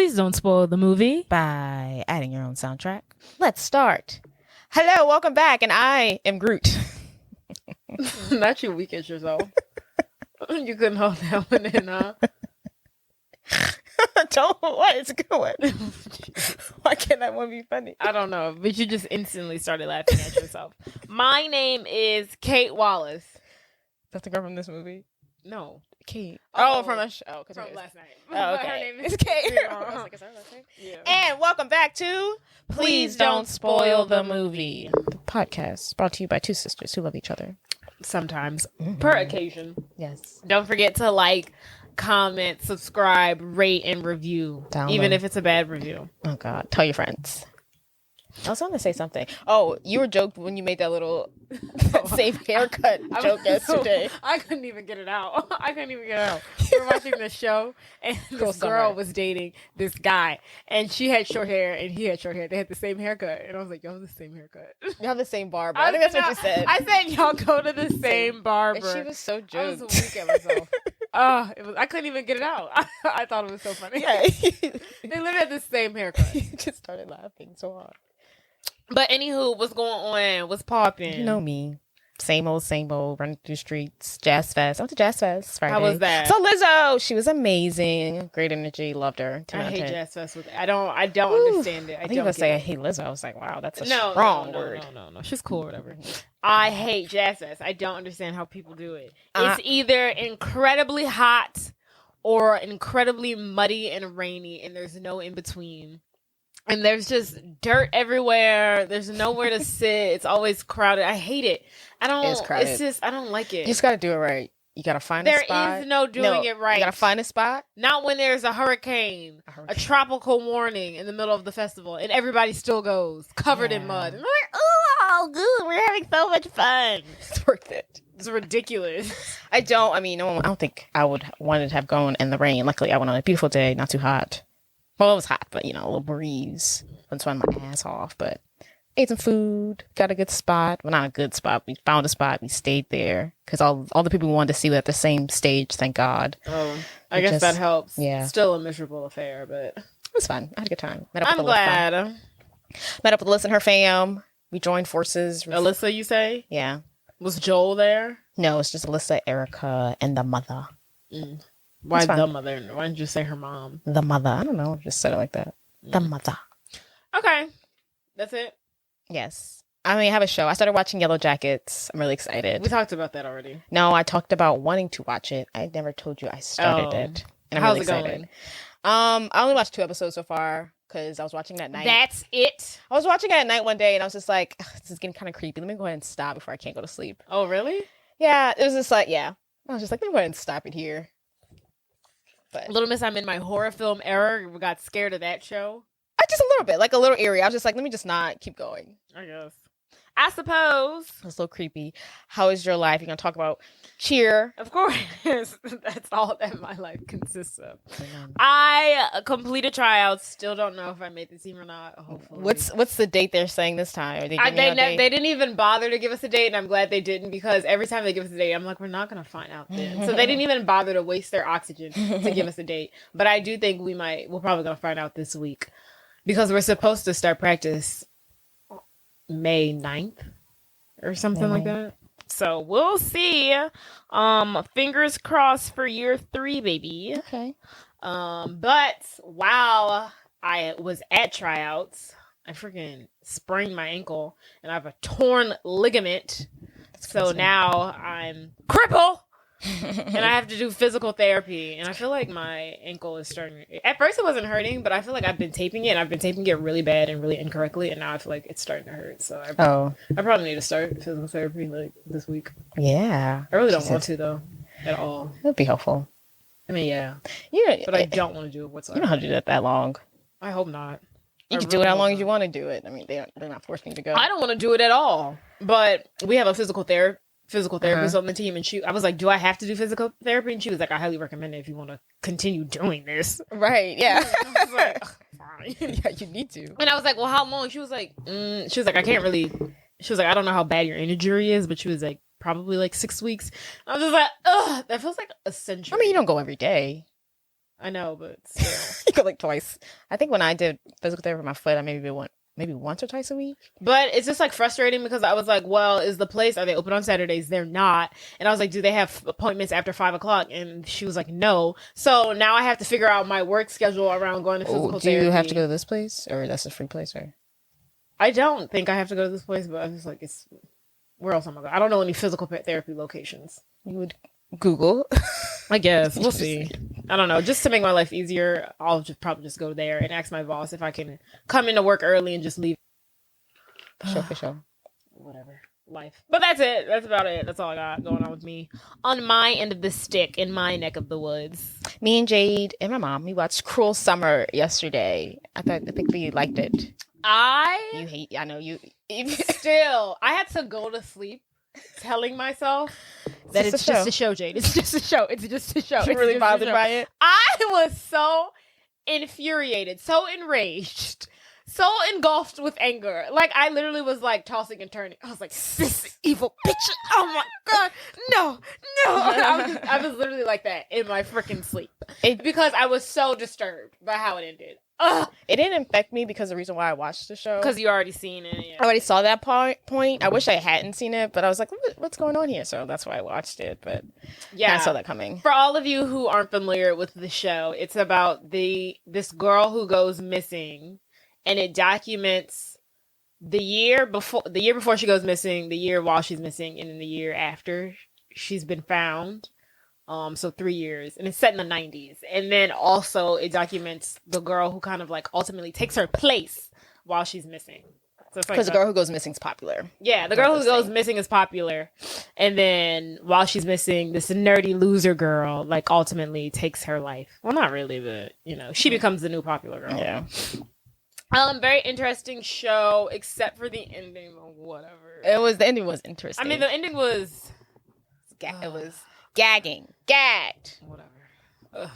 Please don't spoil the movie by adding your own soundtrack. Let's start. Hello, welcome back, and I am Groot. Not you weak at yourself. You couldn't hold that one in, huh? What? It's a good one. Why can't that one be funny? I don't know, but you just instantly started laughing at yourself. My name is Kate Wallace. That's the girl from this movie? No. Kate. From last night. Oh, okay. Her name is Kate. I was like, is that her last name? Yeah. And welcome back to Please Don't Spoil the Movie. The podcast brought to you by two sisters who love each other. Sometimes. Per occasion. Yes. Don't forget to like, comment, subscribe, rate, and review. Even if it's a bad review. Oh, God. Tell your friends. I was going to say something. Oh, you were joked when you made that little same haircut joke yesterday. I couldn't even get it out. We were watching this show, and this girl was dating this guy, and she had short hair, and he had short hair. They had the same haircut, and I was like, y'all have the same haircut. You have the same barber. I think that's what you said. I said, y'all go to the same barber. And she was so joked. I was weak at myself. I couldn't even get it out. I thought it was so funny. Yeah. They literally had the same haircut. You just started laughing so hard. But anywho, what's going on? What's popping? You know me. Same old, running through streets. Jazz Fest. I went to Jazz Fest Friday. How was that? So Lizzo, she was amazing. Great energy. Loved her. I hate Jazz Fest. I don't understand it. I think if I say I hate Lizzo, I was like, wow, that's a strong word. No. She's cool or whatever. I hate Jazz Fest. I don't understand how people do it. It's either incredibly hot or incredibly muddy and rainy, and there's no in between. And there's just dirt everywhere. There's nowhere to sit. It's always crowded. I hate it. It's crowded. It's just, I don't like it. You just got to do it right. You got to find a spot. There is no doing it right. You got to find a spot. Not when there's a hurricane, a tropical warning in the middle of the festival, and everybody still goes covered in mud. And we're like, oh, good. We're having so much fun. It's worth it. It's ridiculous. I don't think I would want to have gone in the rain. Luckily, I went on a beautiful day, not too hot. Well, it was hot, but, a little breeze. I sweating my ass off, but ate some food, got a good spot. Well, not a good spot. We found a spot. We stayed there because all the people we wanted to see were at the same stage, thank God. Oh, I guess that helps. Yeah. Still a miserable affair, but it was fun. I had a good time. I'm glad. Met up with Alyssa and her fam. We joined forces. Alyssa, you say? Yeah. Was Joel there? No, it's just Alyssa, Erica, and the mother. Why the mother? Why didn't you say her mom? The mother. I don't know. Just said it like that. The mother. Okay. That's it? Yes. I have a show. I started watching Yellow Jackets. I'm really excited. We talked about that already. No, I talked about wanting to watch it. I never told you I started it. And I'm How's really excited. Going? I only watched 2 episodes so far because I was watching it at night. That's it? I was watching it at night one day and I was just like, this is getting kind of creepy. Let me go ahead and stop before I can't go to sleep. Oh, really? Yeah. It was just like, yeah. I was just like, let me go ahead and stop it here. But Little Miss, I'm in my horror film era. We got scared of that show. Just a little bit, like a little eerie. I was just like, let me just not keep going. I guess. I suppose. It's a little creepy. How is your life? You're going to talk about Cheer. Of course. That's all that my life consists of. I completed tryouts. Still don't know if I made the team or not. Hopefully. What's the date they're saying this time? They didn't even bother to give us a date, and I'm glad they didn't because every time they give us a date, I'm like, we're not going to find out then. So they didn't even bother to waste their oxygen to give us a date. But I do think we're probably going to find out this week because we're supposed to start practice May 9th or something like that. So we'll see. Fingers crossed for year 3, baby. Okay. But while I was at tryouts, I freaking sprained my ankle and I have a torn ligament. So now I'm crippled. And I have to do physical therapy. And I feel like my ankle is starting. At first it wasn't hurting, but I feel like I've been taping it. And I've been taping it really bad and really incorrectly. And now I feel like it's starting to hurt. So I probably need to start physical therapy this week. Yeah. I really don't want to, though, at all. It would be helpful. I mean, yeah. But I don't want to do it whatsoever. You don't have to do that long. I hope not. You can do it how long as you want to do it. I mean, they're not forcing you to go. I don't want to do it at all. But we have a physical therapist on the team, and I was like, do I have to do physical therapy? And she was like, I highly recommend it if you want to continue doing this. Right, yeah. I was like, fine. Yeah, you need to. And I was like, well, how long? She was like, I can't really, she was like, I don't know how bad your injury is, but she was like, probably like 6 weeks. I was just like, ugh, that feels like a century. I mean, you don't go every day. I know, but still. You go like twice. I think when I did physical therapy for my foot, I maybe once or twice a week. But it's just like frustrating because I was like, well, are they open on Saturdays? They're not. And I was like, do they have appointments after 5:00? And she was like, no. So now I have to figure out my work schedule around going to physical therapy. Do you have to go to this place, or that's a free place? Or I don't think I have to go to this place, but I was like, where else am I going? I don't know any physical therapy locations. You would Google. I guess. We'll see. I don't know. Just to make my life easier, I'll probably just go there and ask my boss if I can come into work early and just leave. For sure. Whatever. Life. But that's it. That's about it. That's all I got going on with me. On my end of the stick, in my neck of the woods. Me and Jade and my mom, we watched Cruel Summer yesterday. I think we liked it. I know you. Still, I had to go to sleep telling myself that it's just a show, Jade. It's just a show. It's just a show. You're really bothered by it? I was so infuriated, so enraged, so engulfed with anger. Like, I literally was like tossing and turning. I was like, this evil bitch. Oh my God. No. I was literally like that in my freaking sleep. Because I was so disturbed by how it ended. It didn't affect me because the reason why I watched the show. Because you already seen it. Yeah. I already saw that point. I wish I hadn't seen it, but I was like, what's going on here? So that's why I watched it. But yeah, I saw that coming. For all of you who aren't familiar with the show, it's about this girl who goes missing, and it documents the year before she goes missing, the year while she's missing, and then the year after she's been found. So 3 years, and it's set in the 90s. And then also it documents the girl who kind of like ultimately takes her place while she's missing. So it's like because the girl who goes missing is popular. Yeah, the girl who goes missing is popular. And then while she's missing, this nerdy loser girl like ultimately takes her life. Well, not really, but she becomes the new popular girl. Yeah. Very interesting show, except for the ending or whatever. The ending was interesting. I mean, the ending was it was gagged. Whatever. Ugh.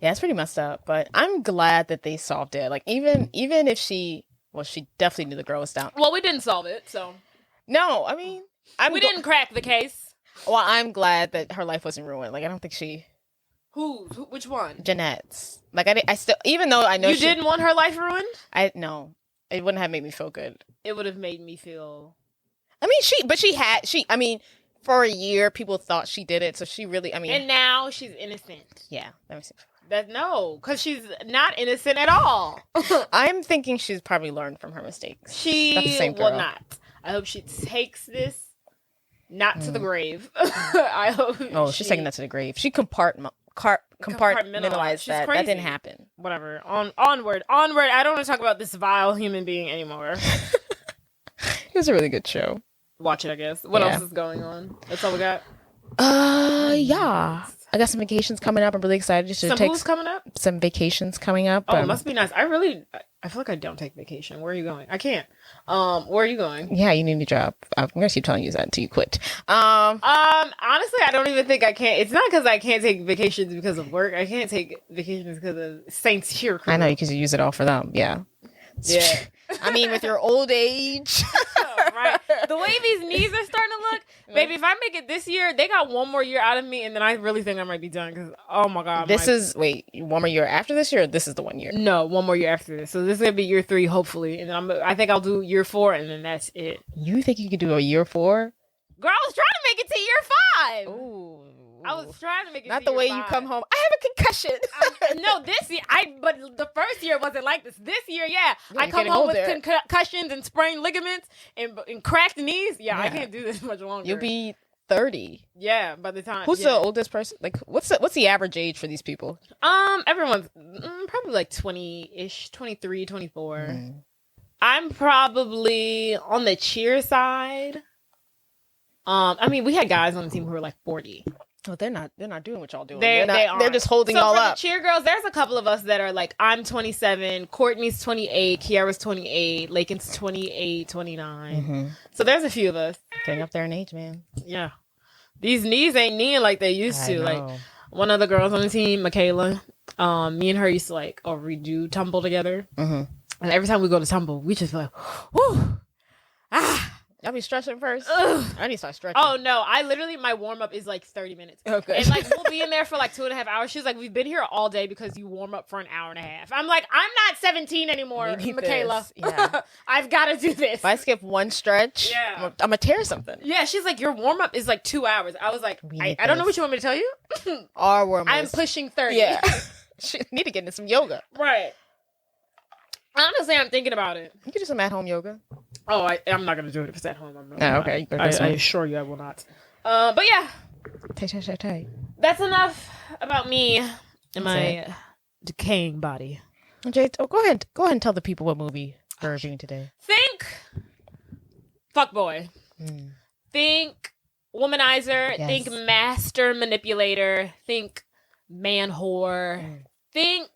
Yeah, it's pretty messed up, but I'm glad that they solved it. Like, even if she definitely knew the girl was down. Well, we didn't solve it, so. No, I mean, we didn't crack the case. Well, I'm glad that her life wasn't ruined. Like, I don't think she. Which one? Jeanette's. Like, I still, even though I know you didn't want her life ruined. No, it wouldn't have made me feel good. It would have made me feel. I mean, I mean. For a year, people thought she did it, so she really, I mean... And now she's innocent. Yeah, let me see. No, because she's not innocent at all. I'm thinking she's probably learned from her mistakes. She will not. I hope she takes this not to the grave. I hope she's taking that to the grave. She compartmentalized that. That didn't happen. Whatever. Onward. I don't want to talk about this vile human being anymore. It was a really good show. Watch it, I guess. What else is going on? That's all we got? Yeah. I got some vacations coming up. I'm really excited to take coming up? Some vacations coming up. Oh, it must be nice. I feel like I don't take vacation. Where are you going? I can't. Where are you going? Yeah, you need a job. I'm gonna keep telling you that until you quit. Honestly, I don't even think I can't. It's not because I can't take vacations because of work. I can't take vacations because of Saints here. I know, because you use it all for them. Yeah. Yeah. I mean, with your old age. Right. The way these knees are starting to look, baby, if I make it this year, they got one more year out of me, and then I really think I might be done because, oh my God. One more year after this year, or this is the 1 year? No, one more year after this. So this is going to be year 3, hopefully. And then I think I'll do year 4, and then that's it. You think you could do a year 4? Girl, I was trying to make it to year 5. Ooh. I was trying to make it Not to the year way 5. you come home. I have a concussion. No, this year, but the first year wasn't like this. This year, yeah. I come home with concussions and sprained ligaments and cracked knees. Yeah, I can't do this much longer. You'll be 30. Yeah, by the time. Who's the oldest person? Like, what's the average age for these people? Everyone's probably like 20-ish, 23, 24. Mm. I'm probably on the cheer side. I mean, we had guys on the team who were like 40. Oh, they're not doing what y'all doing. They're just holding all up. The cheer girls, there's a couple of us that are like, I'm 27, Courtney's 28, Kiara's 28, Lakin's 28, 29. Mm-hmm. So there's a few of us. Getting up there in age, man. Yeah. These knees ain't kneeing like they used to. Like, one of the girls on the team, Michaela, me and her used to like redo tumble together. Mm-hmm. And every time we go to tumble, we just feel like, whoo, Y'all be stretching first? Ugh. I need to start stretching. Oh no, I literally, my warm up is like 30 minutes. Okay. And like we'll be in there for like 2.5 hours. She's like, we've been here all day because you warm up for an hour and a half. I'm like, I'm not 17 anymore, Michaela. Yeah. I've got to do this. If I skip one stretch, I'm gonna tear something. Yeah, she's like, your warm up is like 2 hours. I was like, I don't know what you want me to tell you. Our warm up. I'm pushing 30. Yeah. She need to get into some yoga. Right. Honestly, I'm thinking about it. You can do some at-home yoga. Oh, I'm not going to do it if it's at home. I'm not. Okay. I assure you I will not. But yeah. Tay. That's enough about me and my decaying body. Jay, go ahead and tell the people what movie we're reviewing today. Think fuckboy. Think womanizer. Yes. Think master manipulator. Think man whore. Think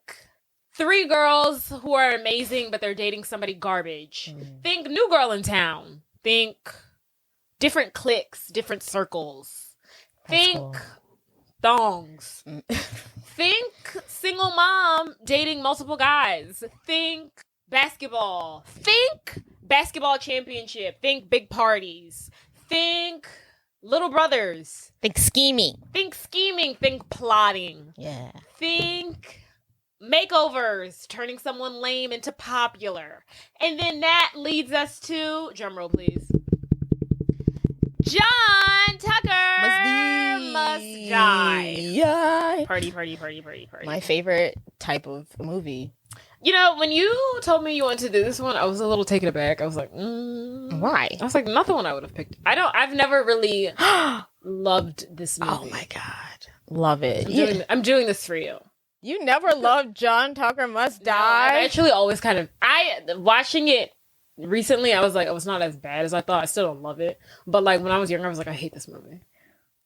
3 girls who are amazing, but they're dating somebody garbage. Think new girl in town. Think different cliques, different circles. Think thongs. Think single mom dating multiple guys. Think basketball. Think basketball championship. Think big parties. Think little brothers. Think scheming. Think plotting. Yeah. Think makeovers, turning someone lame into popular. And then that leads us to, drum roll please, John Tucker must die. Yeah. Party. My favorite type of movie. You know, when you told me you wanted to do this one, I was a little taken aback. I was like, why? I was like, not the one I would have picked. I've never really loved this movie. Oh my God. Love it. I'm doing this for you. You never loved John Tucker Must Die? No, I've actually always watching it recently, I was like, oh, it's not as bad as I thought. I still don't love it. But like when I was younger, I was like, I hate this movie.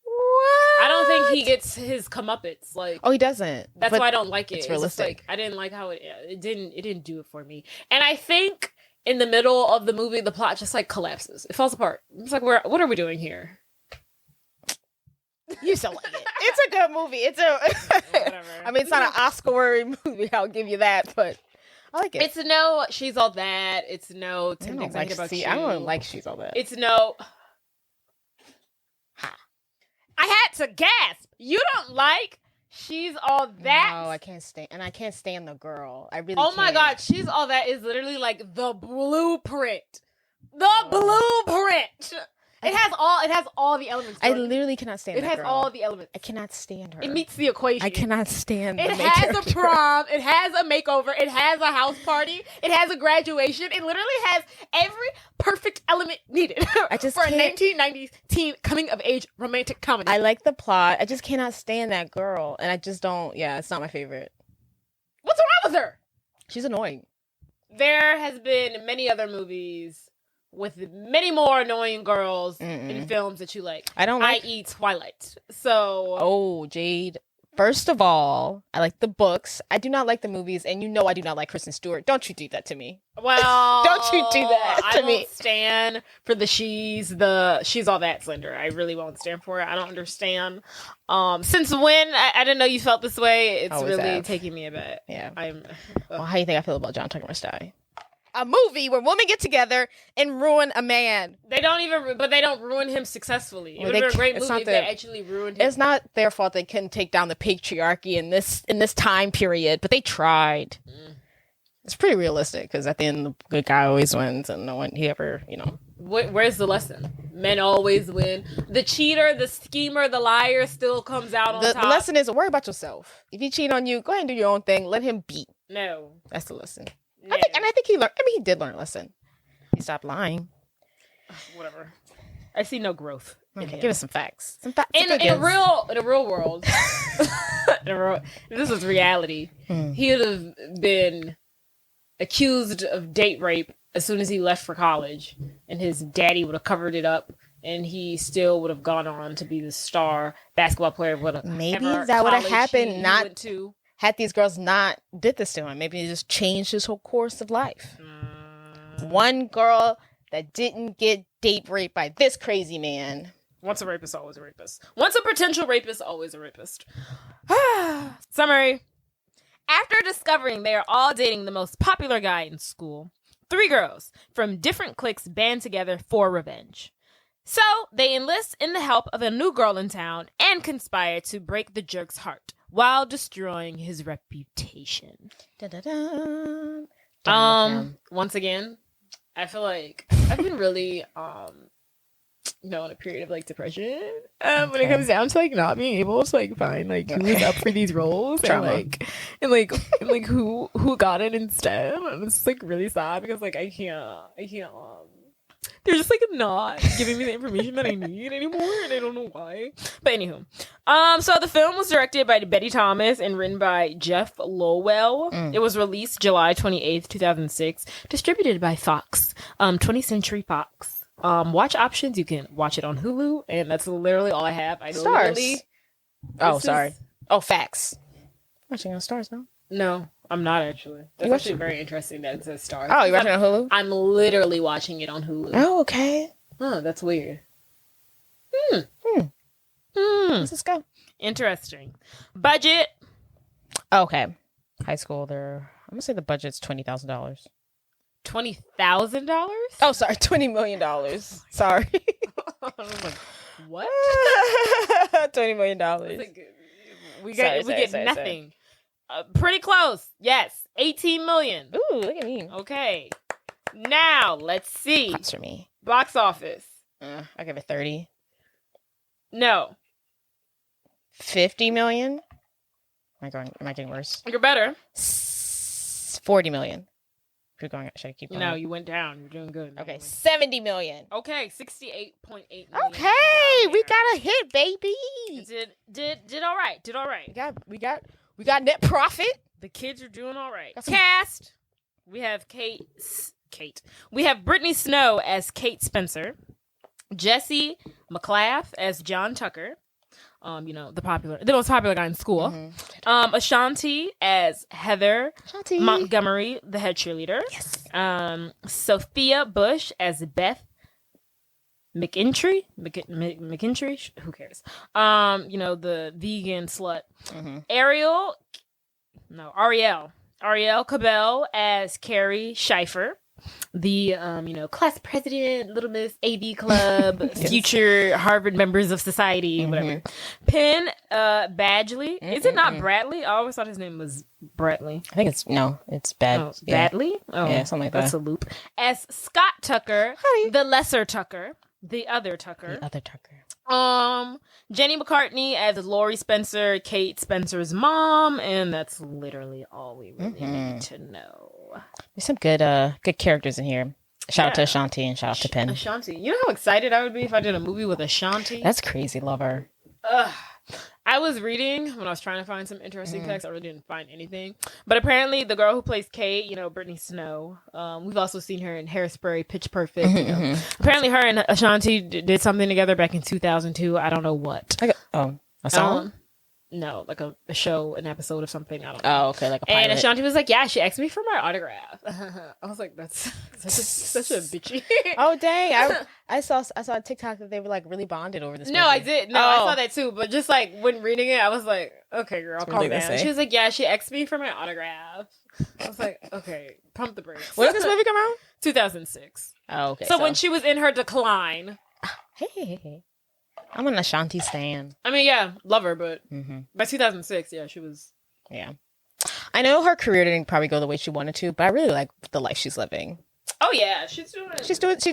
What? I don't think he gets his comeuppance. Like, oh, he doesn't. That's why I don't like it. It's realistic. Like, I didn't like how it didn't do it for me. And I think in the middle of the movie, the plot just like collapses. It falls apart. It's like, what are we doing here? You still like it. It's a good movie. Whatever. I mean, it's not an Oscar-worthy movie. I'll give you that, but I like it. It's no She's All That. It's no 10 Things I Hate About You. I don't like She's All That. It's no. I had to gasp. You don't like She's All That? No, I can't stand, and I can't stand the girl. I really. Oh my God, She's All That is literally like the blueprint. The blueprint. It has all the elements. I literally cannot stand it. It has girl. all the elements. I cannot stand her. It meets the equation. I cannot stand it. Has a prom. It has a makeover. It has a house party. It has a graduation. It literally has every perfect element needed for a 1990s teen coming of age romantic comedy. I like the plot. I just cannot stand that girl, and I just don't. Yeah, it's not my favorite. What's wrong with her? She's annoying. There has been many other movies with many more annoying girls in films that you like. I don't like, i.e. Twilight. So, oh, Jade. First of all, I like the books. I do not like the movies, and you know I do not like Kristen Stewart. Don't you do that to me. Well, don't you do that to me. I won't stand for the She's All That slander. I really won't stand for it. I don't understand. Since when? I didn't know you felt this way. It's always really have. taking me a bit. Yeah. Well, how do you think I feel about John Tucker Must Die? A movie where women get together and ruin a man. They don't ruin him successfully. It would be a great movie if they actually ruined him. It's not their fault they couldn't take down the patriarchy in this time period, but they tried. It's pretty realistic because at the end, the good guy always wins, and no one he ever, Where's the lesson? Men always win. The cheater, the schemer, the liar still comes out on top. The lesson is worry about yourself. If he cheat on you, go ahead and do your own thing. Let him beat. No, that's the lesson. No. I think he learned. I mean, he did learn a lesson. He stopped lying. Whatever. I see no growth. Okay, give us some facts. In a real world, this is reality. He would have been accused of date rape as soon as he left for college, and his daddy would have covered it up, and he still would have gone on to be the star basketball player. Maybe that would have happened. Had these girls not did this to him, maybe he just changed his whole course of life. One girl that didn't get date raped by this crazy man. Once a rapist, always a rapist. Once a potential rapist, always a rapist. Summary. After discovering they are all dating the most popular guy in school, Three girls from different cliques band together for revenge. So they enlist in the help of a new girl in town and conspire to break the jerk's heart while destroying his reputation. Once again, I feel like I've been really in a period of like depression when it comes down to like not being able to like find like who is up for these roles and who got it instead. And it's like really sad because like I can't they're just like not giving me the information that I need anymore, and I don't know why. But anywho, so the film was directed by Betty Thomas and written by Jeff Lowell. It was released July 28th, 2006, distributed by Fox, 20th Century Fox. Watch options, you can watch it on Hulu, and that's literally all I have. Stars. Facts. Watching on Stars, no? No, I'm not actually. That's actually very interesting that it says Stars. Oh, you're watching it on Hulu? I'm literally watching it on Hulu. Oh, okay. Huh, that's weird. Let's go. Interesting. Budget. Okay. High school, I'm going to say the budget's $20,000. $20,000? Oh, sorry, $20 million. Sorry. I was like, what? $20 million. We get nothing. Pretty close. Yes, 18 million. Ooh, look at me. Okay. Now let's see. That's for me. Box office. I give it 30. No. 50 million. Am I getting worse? You're better. 40 million. Should I keep going? No, you went down. You're doing good. Okay, 70 million. Okay, 68.8 million. Okay, we got a hit, baby. Did all right. Did all right. We got net profit. The kids are doing all right. Cast. We have Kate. We have Brittany Snow as Kate Spencer. Jesse McClaff as John Tucker. The most popular guy in school. Mm-hmm. Ashanti as Heather Montgomery, the head cheerleader. Yes. Sophia Bush as Beth McIntry. McIntry? Who cares? The vegan slut. Mm-hmm. Ariel Cabell as Carrie Schaefer. The class president, Little Miss AV Club, yes. Future Harvard members of society, whatever. Penn Badgley. Is it not Bradley? I always thought his name was Bradley. I think it's Badley? Oh, yeah, something like that. That's a loop. As Scott Tucker, the lesser Tucker, the other Tucker. Jenny McCartney as Lori Spencer, Kate Spencer's mom, and that's literally all we really need to know. There's some good characters in here. Shout out to Ashanti and shout out to Penn. Ashanti. You know how excited I would be if I did a movie with Ashanti? That's crazy. Love her. I was reading when I was trying to find some interesting text. I really didn't find anything. But apparently the girl who plays Kate, Brittany Snow, we've also seen her in Hairspray, Pitch Perfect. Apparently her and Ashanti did something together back in 2002. I don't know what. A song? No, like a show, an episode of something. I don't know. Oh, okay, like a pilot. And Ashanti was like, yeah, she asked me for my autograph. I was like, that's such a bitchy. Oh, dang. I saw a TikTok that they were like really bonded over this movie. I did. I saw that too. But just like when reading it, I was like, okay, girl, calm down. She was like, yeah, she asked me for my autograph. I was like, okay, pump the brakes. When did this movie come out? 2006. Oh, okay. So when she was in her decline. Hey. I'm an Ashanti stan. I mean, yeah, love her, but by 2006, yeah, she was. Yeah. I know her career didn't probably go the way she wanted to, but I really like the life she's living. Oh, yeah, she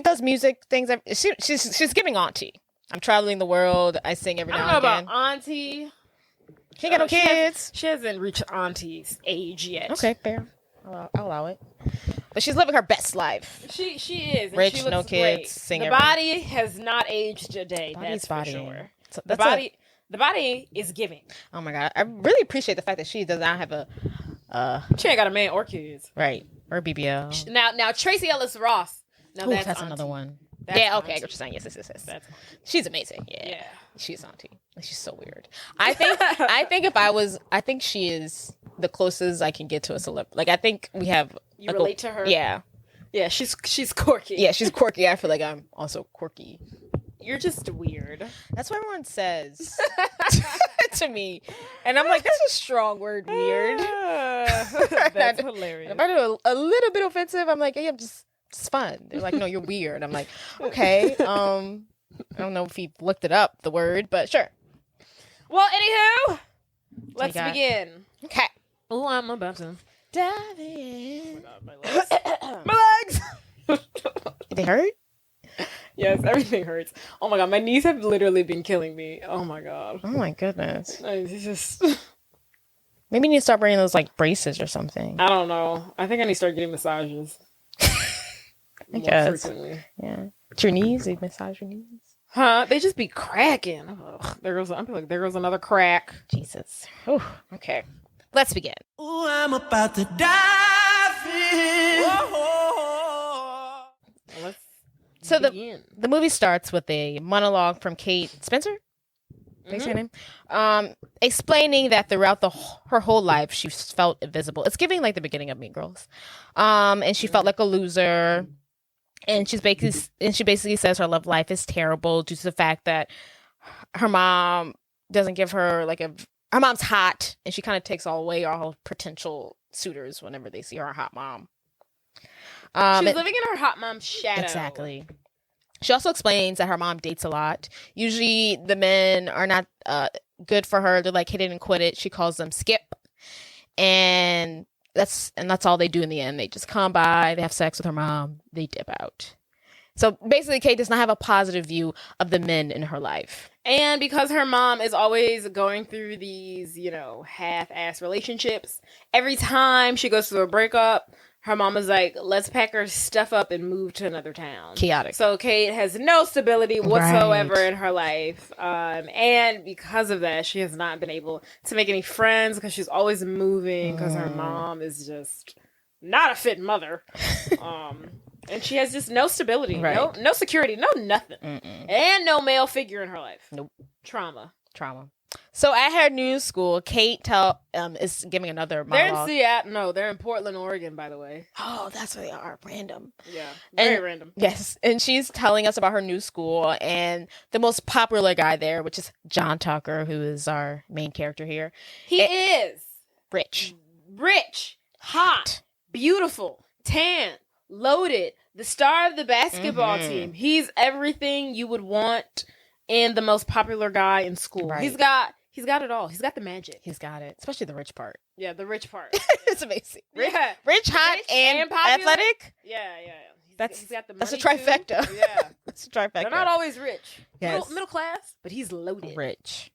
does music things. She's giving auntie. I'm traveling the world. I sing every now and again. I don't know about auntie. She ain't got no kids. She hasn't reached auntie's age yet. Okay, fair. I'll allow it. But she's living her best life. She is. Rich, she looks no kids, great. The body has not aged a day. That's for sure. So the body is giving. Oh my God. I really appreciate the fact that she does not have she ain't got a man or kids. Right. Or BBL. Now Tracy Ellis Ross. Now that's another one. That's yeah, okay, auntie. I get what you're saying. Yes. She's amazing. Yeah. She's auntie. She's so weird. I think she is the closest I can get to a celeb. Like, I think we have... You relate to her? Yeah. Yeah, she's quirky. Yeah, she's quirky. I feel like I'm also quirky. You're just weird. That's what everyone says to me. And I'm like, that's a strong word, weird. That's hilarious. If I do a little bit offensive, I'm like, hey, I'm just it's fun. They're like, no, you're weird. I'm like, okay. I don't know if he looked it up, the word, but sure. Well, anywho, let's begin. Okay. Oh, I'm about to dive in. Oh my God, my legs. My legs. They hurt? Yes, everything hurts. Oh my God, my knees have literally been killing me. Oh my God. Oh my goodness. It's just... Maybe you need to start wearing those like braces or something. I don't know. I think I need to start getting massages. I guess. Frequently. Yeah. It's your knees? They massage your knees? Huh? They just be cracking. Ugh, there goes another crack. Jesus. Oh, okay. Let's begin. Ooh, I'm about to dive in. Let's So begin. the movie starts with a monologue from Kate Spencer. That's her name. Explaining that throughout her whole life she felt invisible. It's giving like the beginning of Mean Girls. And she felt like a loser. And she basically says her love life is terrible due to the fact that her mom doesn't give her her mom's hot, and she kind of takes away all potential suitors whenever they see her hot mom. She's living in her hot mom's shadow. Exactly. She also explains that her mom dates a lot. Usually the men are not good for her. They're like hit it and quit it. She calls them skip. And that's all they do in the end. They just come by, they have sex with her mom, they dip out. So basically Kate does not have a positive view of the men in her life. And because her mom is always going through these, half-ass relationships, every time she goes through a breakup, her mom is like, let's pack her stuff up and move to another town. Chaotic. So Kate has no stability whatsoever in her life. And because of that, she has not been able to make any friends because she's always moving because her mom is just not a fit mother. And she has just no stability, no security, no nothing. And no male figure in her life. Nope. Trauma. So at her new school, Kate is giving another monologue. They're in Seattle. No, they're in Portland, Oregon, by the way. Oh, that's where they are. Random. Yeah, very random. Yes, and she's telling us about her new school and the most popular guy there, which is John Tucker, who is our main character here. He is rich, hot, beautiful, tan, loaded, the star of the basketball team. He's everything you would want in the most popular guy in school. Right. He's got it all. He's got the magic. He's got it, especially the rich part. Yeah, the rich part. It's amazing. Rich, hot, and athletic. Yeah. He's got the money. That's a trifecta. Too. Yeah, that's a trifecta. They're not always rich. Yes. Middle class, but he's loaded. Rich.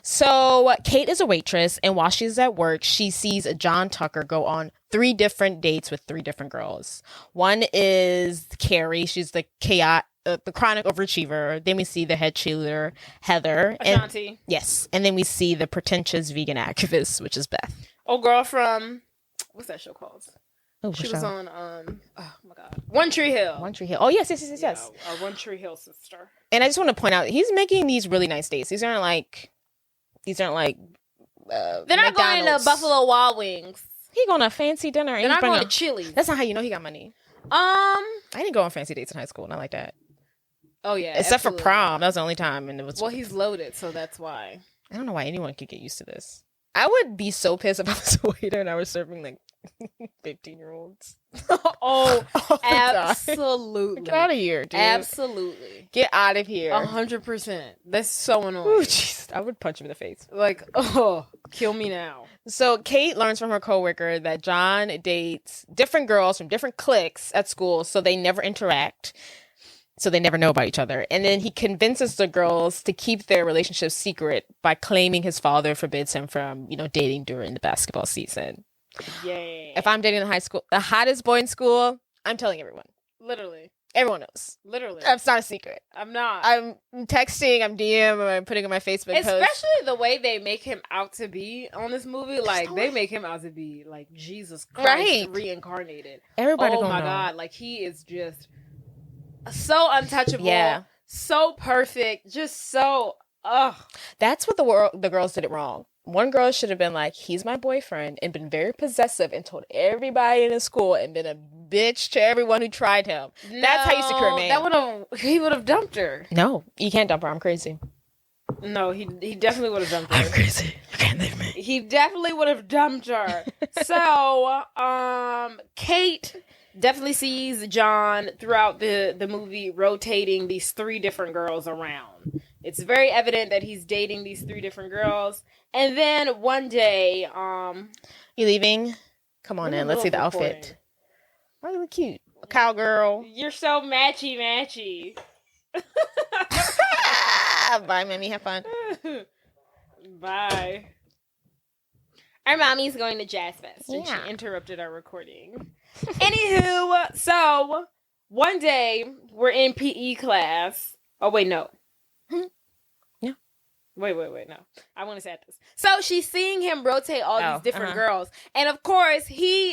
So Kate is a waitress, and while she's at work, she sees John Tucker go on 3 different dates with 3 different girls. One is Carrie. She's the chronic overachiever. Then we see the head cheerleader, Heather. Ashanti. Yes. And then we see the pretentious vegan activist, which is Beth. Oh, girl from... What's that show called? Oh, she was on... oh, my God. One Tree Hill. Oh, yes. Our One Tree Hill sister. And I just want to point out, he's making these really nice dates. These aren't like... They're not McDonald's. Going to Buffalo Wild Wings. He going to a fancy dinner. They're not going to Chili's. That's not how you know he got money. I didn't go on fancy dates in high school. Not like that. Oh, yeah. Except for prom. That was the only time. And it was. Well, he's loaded, so that's why. I don't know why anyone could get used to this. I would be so pissed if I was a waiter and I was serving like 15-year-olds. Oh, absolutely. Get out of here, dude. Absolutely. Get out of here. 100%. That's so annoying. Oh, jeez. I would punch him in the face. Like, oh, kill me now. So Kate learns from her coworker that John dates different girls from different cliques at school, so they never interact. So they never know about each other. And then he convinces the girls to keep their relationship secret by claiming his father forbids him from, dating during the basketball season. Yay. If I'm dating the hottest boy in school, I'm telling everyone. Literally. Everyone knows. Literally. It's not a secret. I'm not. I'm texting, I'm DM, I'm putting on my Facebook post. Especially the way they make him out to be on this movie. Like, they make him out to be like Jesus Christ reincarnated. Everybody gonna know. God. Like, he is just... so untouchable, so perfect, just so, That's what the girls did it wrong. One girl should have been like, he's my boyfriend, and been very possessive and told everybody in the school and been a bitch to everyone who tried him. That's how you secure a man. He would have dumped her. No, you can't dump her. I'm crazy. No, he definitely would have dumped her. I'm crazy. You can't leave me. He definitely would have dumped her. So, Kate definitely sees John throughout the movie rotating these 3 different girls around. It's very evident that he's dating these 3 different girls. And then one day, You leaving? Come on in. Let's see the outfit. Oh, you look cute. Cowgirl. You're so matchy. Bye, Mammy. Have fun. Bye. Our mommy's going to Jazz Fest, and Yeah. she interrupted our recording. Anywho, so one day we're in PE class. Oh wait, no. Yeah. Wait, no. I want to say this. So she's seeing him rotate all these different girls. And of course,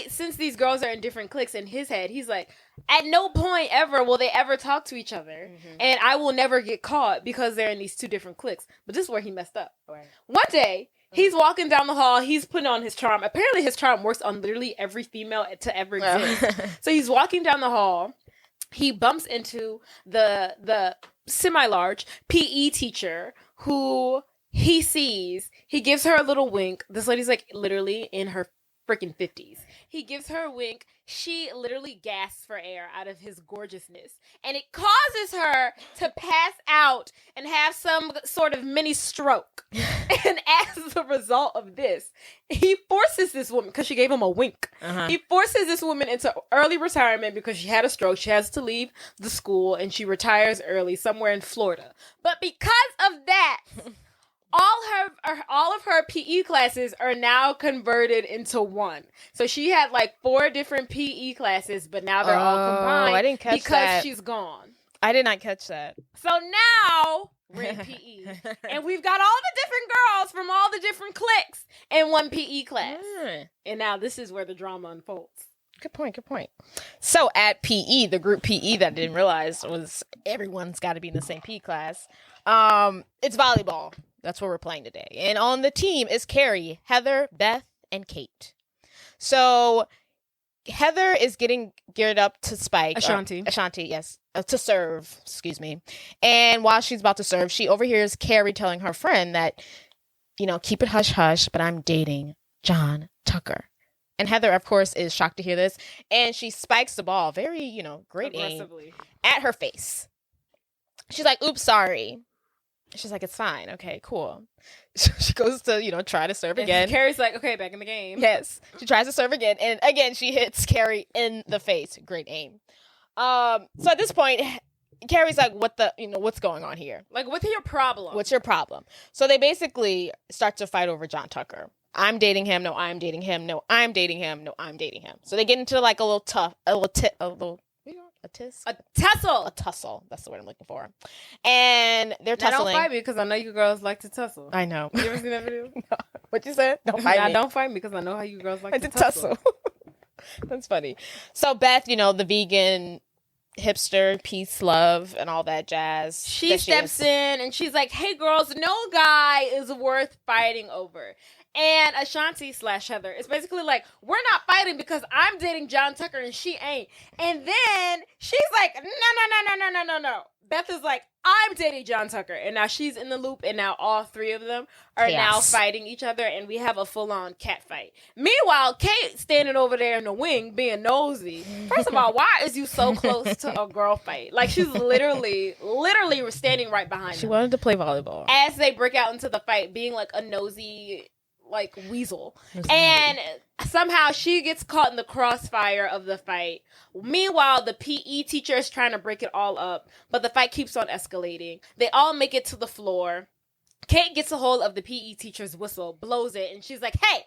since these girls are in different cliques in his head, he's like, at no point ever will they ever talk to each other. Mm-hmm. And I will never get caught because they're in these 2 different cliques. But this is where he messed up. Right. One day, he's walking down the hall. He's putting on his charm. Apparently, his charm works on literally every female to ever exist. So he's walking down the hall. He bumps into the semi-large PE teacher who he sees. He gives her a little wink. This lady's like literally in her freaking 50s. He gives her a wink. She literally gasps for air out of his gorgeousness. And it causes her to pass out and have some sort of mini stroke. And as a result of this, he forces this woman, because she gave him a wink. He forces this woman into early retirement because she had a stroke. She has to leave the school and she retires early somewhere in Florida. But because of that, all of her PE classes are now converted into one. So she had like 4 different PE classes, but now they're all combined. I didn't catch because that. She's gone. I did not catch that. So now we're in PE, and we've got all the different girls from all the different cliques in one PE class. And now this is where the drama unfolds. Good point. So at PE, the group PE that I didn't realize was everyone's got to be in the same PE class. It's volleyball. That's what we're playing today. And on the team is Carrie, Heather, Beth, and Kate. So Heather is getting geared up to spike. Ashanti, yes. To serve, excuse me. And while she's about to serve, she overhears Carrie telling her friend that, keep it hush-hush, but I'm dating John Tucker. And Heather, of course, is shocked to hear this. And she spikes the ball, very, great aim, at her face. She's like, oops, sorry. She's like, it's fine. Okay, cool. She goes to, try to serve again. Carrie's like, okay, back in the game. Yes. She tries to serve again. And again, she hits Carrie in the face. Great aim. So at this point, Carrie's like, what's going on here? Like, what's your problem? What's your problem? So they basically start to fight over John Tucker. I'm dating him. No, I'm dating him. No, I'm dating him. No, I'm dating him. So they get into like a tussle. A tussle. That's the word I'm looking for. And they're tussling. Don't fight me because I know you girls like to tussle. I know. You ever seen that video? No. What you said? Don't fight me. Don't fight me because I know how you girls like to tussle. That's funny. So Beth, the vegan hipster, peace, love, and all that jazz. She steps in and she's like, hey girls, no guy is worth fighting over. And Ashanti / Heather is basically like, we're not fighting because I'm dating John Tucker and she ain't. And then she's like, no. Beth is like, I'm dating John Tucker. And now she's in the loop, and now all 3 of them are now fighting each other, and we have a full-on cat fight. Meanwhile, Kate standing over there in the wing being nosy. First of all, why is you so close to a girl fight? Like, she's literally standing right behind She them. wanted to play volleyball. As they break out into the fight, being like a nosy weasel. And somehow she gets caught in the crossfire of the fight. Meanwhile, the PE teacher is trying to break it all up, but the fight keeps on escalating. They all make it to the floor. Kate gets a hold of the PE teacher's whistle, blows it, and she's like, hey,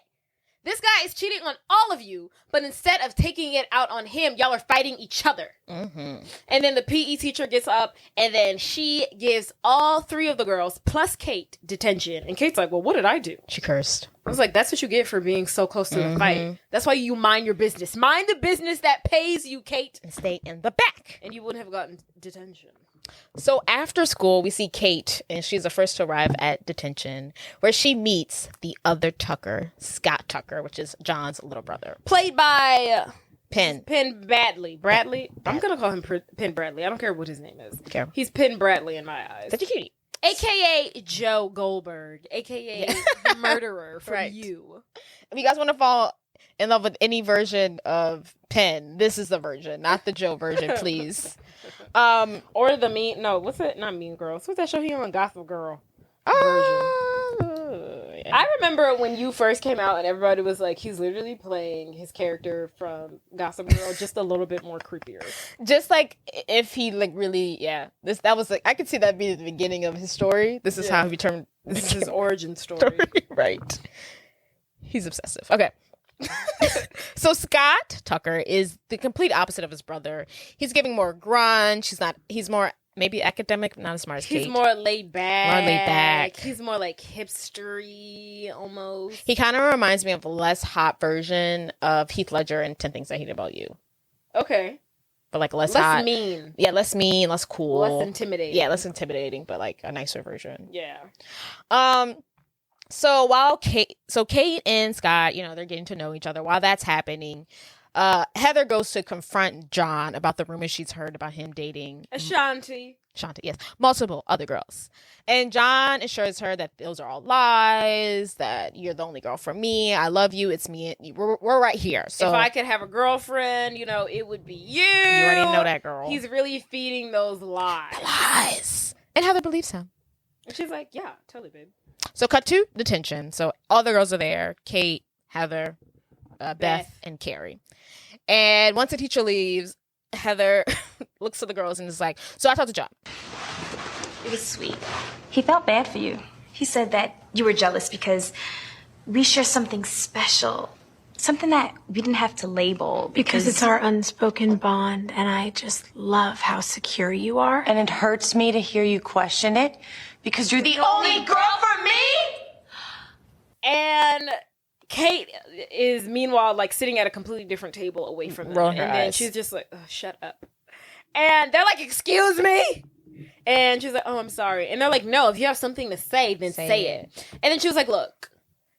this guy is cheating on all of you, but instead of taking it out on him, y'all are fighting each other. Mm-hmm. And then the PE teacher gets up, and then she gives all 3 of the girls, plus Kate, detention. And Kate's like, well, what did I do? She cursed. I was like, that's what you get for being so close to the fight. That's why you mind your business. Mind the business that pays you, Kate. And stay in the back. And you wouldn't have gotten detention. So after school, we see Kate, and she's the first to arrive at detention, where she meets the other Tucker, Scott Tucker, which is John's little brother. Played by Penn. Penn Badgley. Bradley? I'm going to call him Penn Bradley. I don't care what his name is. Okay. He's Penn Bradley in my eyes. Such a cutie. AKA Joe Goldberg. AKA the murderer from Right. You. If you guys want to fall in love with any version of Penn, this is the version, not the Joe version, please. Or the mean... No, what's it? Not Mean Girls. What's that show he on? Gossip Girl. Yeah. I remember when You first came out and everybody was like, he's literally playing his character from Gossip Girl just a little bit more creepier. Just like if he like really, that was like, I could see that being the beginning of his story. This is how he turned. This is his origin story. Right. He's obsessive. Okay. So Scott Tucker is the complete opposite of his brother. He's giving more grunge. He's more maybe academic, not as smart as Kate. He's more laid back. More laid back. He's more like hipstery almost. He kind of reminds me of a less hot version of Heath Ledger in 10 Things I Hate About You. Okay. But like less hot. Mean. Yeah, less mean, less cool. Less intimidating. Yeah, less intimidating, but like a nicer version. Yeah. So Kate and Scott, they're getting to know each other. While that's happening, Heather goes to confront John about the rumors she's heard about him dating Ashanti, yes, multiple other girls. And John assures her that those are all lies, that you're the only girl for me. I love you. It's me. We're right here. So if I could have a girlfriend, it would be you. You already know that girl. He's really feeding those lies. The lies. And Heather believes him. And she's like, yeah, totally, babe. So cut to detention. So all the girls are there. Kate, Heather, Beth, and Carrie. And once the teacher leaves, Heather looks to the girls and is like, so I talked to John. It was sweet. He felt bad for you. He said that you were jealous because we share something special. Something that we didn't have to label. Because it's our unspoken bond, and I just love how secure you are. And it hurts me to hear you question it, because you're the only girl for me? And Kate is meanwhile like sitting at a completely different table away from them. Rolling her and then eyes. she's just like, oh, shut up. And they're like, excuse me? And she's like, oh, I'm sorry. And they're like, no, if you have something to say, then say it. And then she was like, look,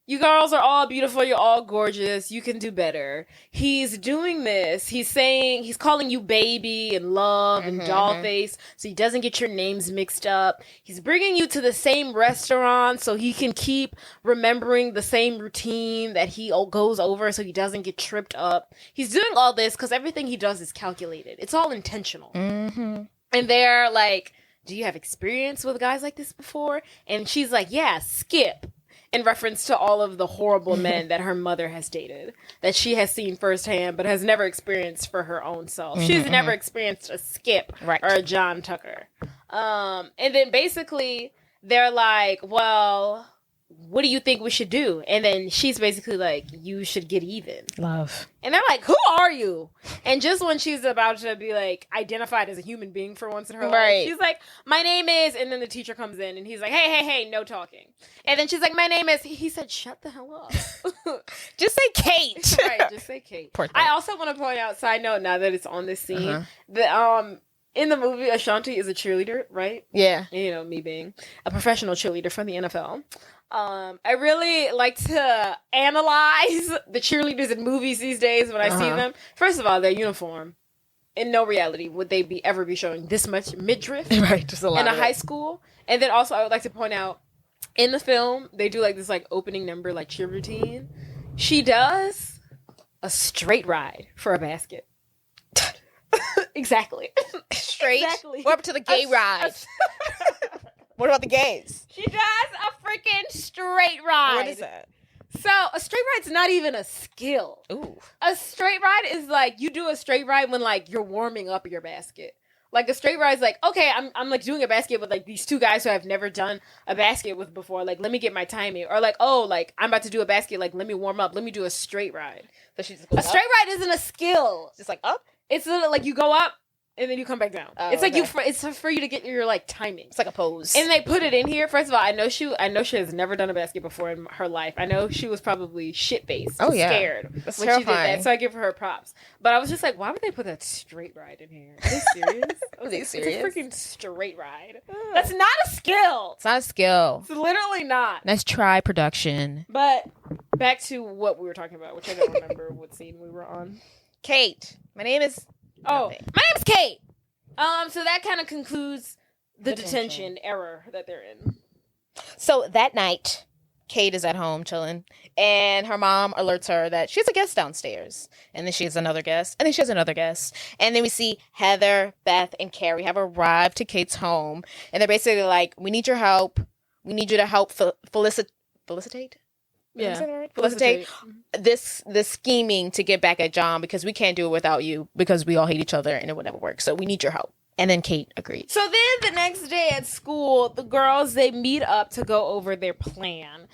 you girls are all beautiful. You're all gorgeous. You can do better. He's doing this. He's calling you baby and love and doll face so he doesn't get your names mixed up. He's bringing you to the same restaurant so he can keep remembering the same routine that he goes over so he doesn't get tripped up. He's doing all this because everything he does is calculated. It's all intentional. Mm-hmm. And they're like, do you have experience with guys like this before? And she's like, yeah, Skip. In reference to all of the horrible men that her mother has dated, that she has seen firsthand, but has never experienced for her own self. She's never experienced a Skip or a John Tucker. And then basically they're like, well, what do you think we should do? And then she's basically like, you should get even. Love. And they're like, who are you? And just when she's about to be like identified as a human being for once in her life, she's like, my name is, and then the teacher comes in and he's like, hey, no talking. And then she's like, my name is, he said, shut the hell up. Just say Kate. Right, just say Kate. I also want to point out, side note, now that it's on this scene, that in the movie, Ashanti is a cheerleader, right? Yeah. Me being a professional cheerleader from the NFL. I really like to analyze the cheerleaders in movies these days when I see them. First of all, their uniform. In no reality would they ever be showing this much midriff just a lot in a high school. And then also I would like to point out, in the film, they do like this like opening number like cheer routine. She does a straight ride for a basket. Exactly. Straight? Exactly. What up to the gay ride? What about the gays? She does a freaking straight ride. What is that? So a straight ride's not even a skill. Ooh. A straight ride is like, you do a straight ride when like you're warming up your basket. Like a straight ride is like, okay, I'm like doing a basket with like these two guys who I've never done a basket with before. Like, let me get my timing. Or like, oh, like I'm about to do a basket. Like, let me warm up. Let me do a straight ride. So she just goes a straight ride isn't a skill. Just like up? It's literally like you go up and then you come back down. Oh, it's like okay. it's for you to get your like timing. It's like a pose. And they put it in here. First of all, I know she has never done a basket before in her life. I know she was probably shit-faced, scared That's when terrifying. she did that. So I give her props. But I was just like, why would they put that straight ride in here? Are they serious? Are they serious? It's a freaking straight ride. That's not a skill. It's not a skill. It's literally not. Let's try production. But back to what we were talking about, which I don't remember what scene we were on. Kate. My name is... Oh, nothing. my name's Kate. So that kind of concludes the detention era that they're in. So that night, Kate is at home chilling, and her mom alerts her that she has a guest downstairs. And then she has another guest, and then she has another guest. And then we see Heather, Beth, and Carrie have arrived to Kate's home. And they're basically like, we need your help. We need you to help felicitate? Yeah. Is that right? Felicitate this scheming to get back at John, because we can't do it without you, because we all hate each other and it would never work. So we need your help. And then Kate agreed. So then the next day at school, the girls, they meet up to go over their plan.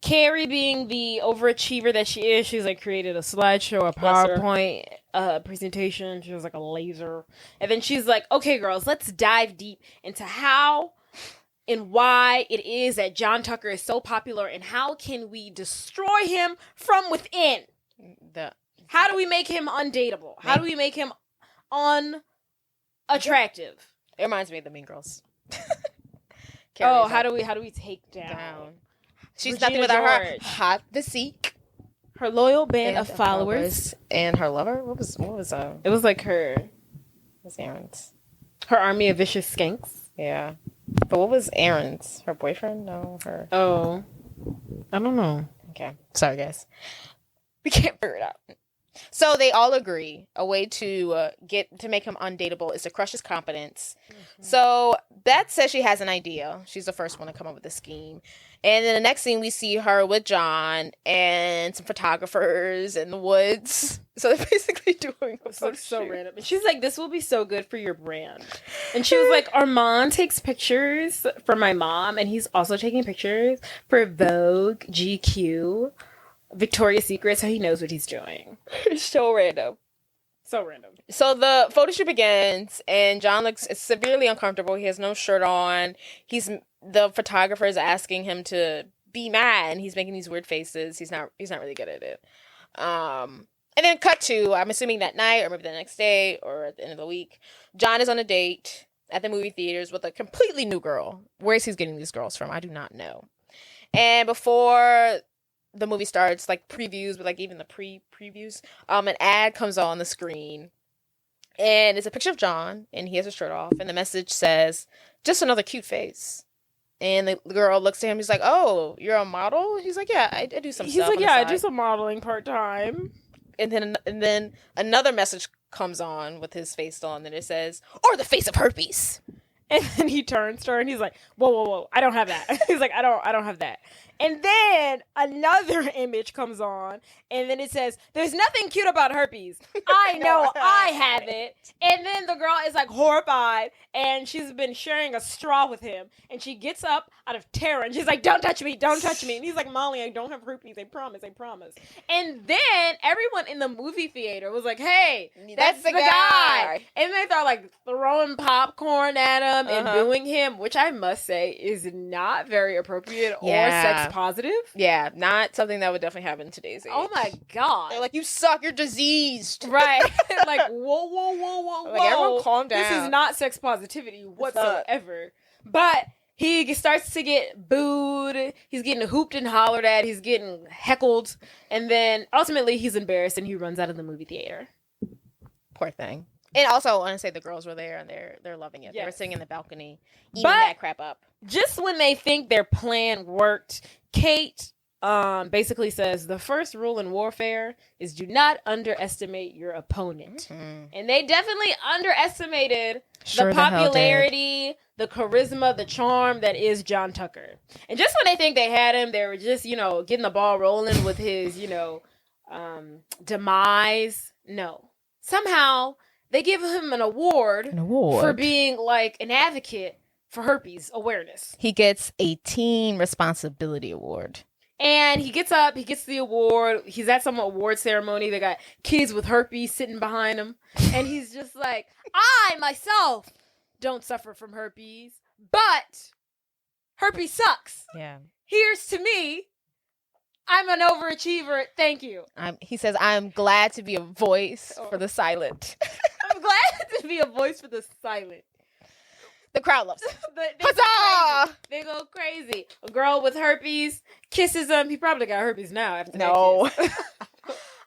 Carrie, being the overachiever that she is, she's like created a slideshow, a PowerPoint presentation. She was like a laser. And then she's like, okay, girls, let's dive deep into how and why it is that John Tucker is so popular, and how can we destroy him from within? How do we make him undateable? How do we make him unattractive? It reminds me of the Mean Girls. How do we take down? She's Regina nothing without her George. hot physique, her loyal band of followers, and her lover. What was it was like her was Aaron's? Her army of vicious skanks. Yeah, but what was Aaron's? Her boyfriend? No, her. Oh, I don't know. Okay, sorry guys, we can't figure it out. So they all agree a way to make him undateable is to crush his confidence. Mm-hmm. So Beth says she has an idea. She's the first one to come up with the scheme. And then the next scene, we see her with John and some photographers in the woods. So they're basically doing a photo so shoot. random. And she's like, this will be so good for your brand. And she was like, Armand takes pictures for my mom, and he's also taking pictures for Vogue, GQ, Victoria's Secret, so he knows what he's doing. So random. So random. So the photo shoot begins, and John looks severely uncomfortable. He has no shirt on. The photographer is asking him to be mad, and he's making these weird faces. He's not really good at it. And then cut to, I'm assuming that night, or maybe the next day, or at the end of the week, John is on a date at the movie theaters with a completely new girl. Where is he getting these girls from? I do not know. And before the movie starts, like previews, but like even the previews, an ad comes on the screen, and it's a picture of John, and he has his shirt off, and the message says, "Just another cute face." And the girl looks at him. He's like, "Oh, you're a model?" He's like, "Yeah, I do some stuff." He's like, on the "Yeah, I side." do some modeling part time. And then another message comes on with his face still on, and it says, "Or the face of herpes." And then he turns to her and he's like, whoa, I don't have that. He's like, I don't have that. And then another image comes on, and then it says, "There's nothing cute about herpes. I know I have it." And then the girl is like horrified, and she's been sharing a straw with him, and she gets up out of terror, and she's like, "Don't touch me, don't touch me." And he's like, "Molly, I don't have herpes. I promise. And then everyone in the movie theater was like, "Hey, that's the guy." And they start like throwing popcorn at him and booing him, which I must say is not very appropriate or sex positive. Yeah, not something that would definitely happen in today's age. Oh my god. They're like, "You suck, you're diseased." Right. Like, whoa. Like, everyone calm down. This is not sex positivity whatsoever. But he starts to get booed. He's getting hooped and hollered at. He's getting heckled. And then ultimately he's embarrassed and he runs out of the movie theater. Poor thing. And also, I want to say the girls were there and they're loving it. Yes. They were sitting in the balcony, eating that crap up. Just when they think their plan worked, Kate basically says the first rule in warfare is do not underestimate your opponent. And they definitely underestimated the popularity, the charisma, the charm that is John Tucker. And just when they think they had him, they were just, getting the ball rolling with his, demise. No. Somehow they give him an award for being like an advocate for herpes awareness. He gets a teen responsibility award. And he gets up, he gets the award. He's at some award ceremony. They got kids with herpes sitting behind him. And he's just like, I myself don't suffer from herpes, but herpes sucks. Yeah. Here's to me. I'm an overachiever. Thank you. He says, I'm glad to be a voice for the silent. I'm glad to be a voice for the silent. The crowd loves it. Huzzah! They go crazy. A girl with herpes kisses him. He probably got herpes now after that kiss.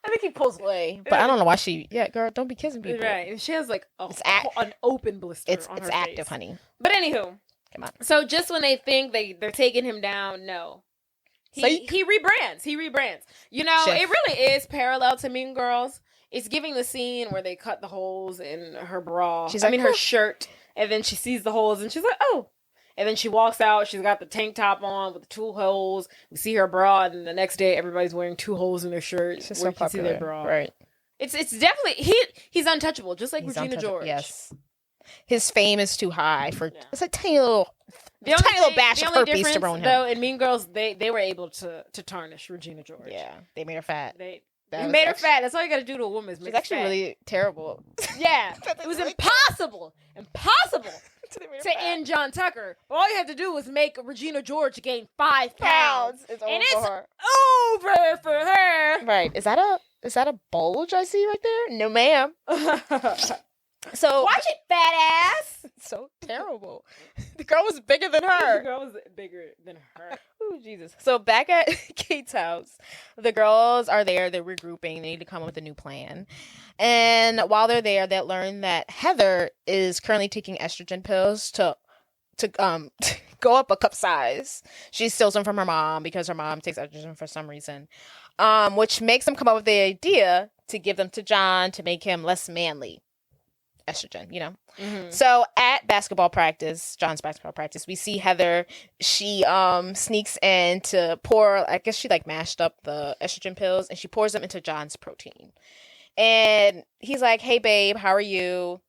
I think he pulls away, but I don't know why she. Yeah, girl, don't be kissing people. Right, and she has like an open blister on her active, face. honey. But anywho, come on. So just when they think they're taking him down, no, he rebrands. He rebrands. You know, Chef. it really is parallel to Mean Girls. It's giving the scene where they cut the holes in her bra. Her shirt, and then she sees the holes, and she's like, oh. And then she walks out. She's got the tank top on with the 2 holes. We see her bra, and then the next day, everybody's wearing 2 holes in their shirt. It's just where so you can see popular. their bra. Right. It's definitely he's untouchable, just like Regina George. Yes. His fame is too high for it's a tiny little batch of herpes to ruin him. Though in Mean Girls, they were able to tarnish Regina George. Yeah, they made her fat. They made her fat. That's all you got to do to a woman. Is make she's actually fat. Really terrible. Yeah, it was impossible to end John Tucker. All you had to do was make Regina George gain 5 pounds. It's over for her. Right? Is that a bulge I see right there? No, ma'am. So watch it, fat ass. It's so terrible. The girl was bigger than her. The girl was bigger than her. Oh, Jesus. So back at Kate's house, the girls are there. They're regrouping. They need to come up with a new plan. And while they're there, they learn that Heather is currently taking estrogen pills to go up a cup size. She steals them from her mom because her mom takes estrogen for some reason, which makes them come up with the idea to give them to John to make him less manly. Estrogen, you know. Mm-hmm. So at John's basketball practice, we see Heather. She sneaks in to pour. I guess she mashed up the estrogen pills and she pours them into John's protein. And he's like, "Hey, babe, how are you?"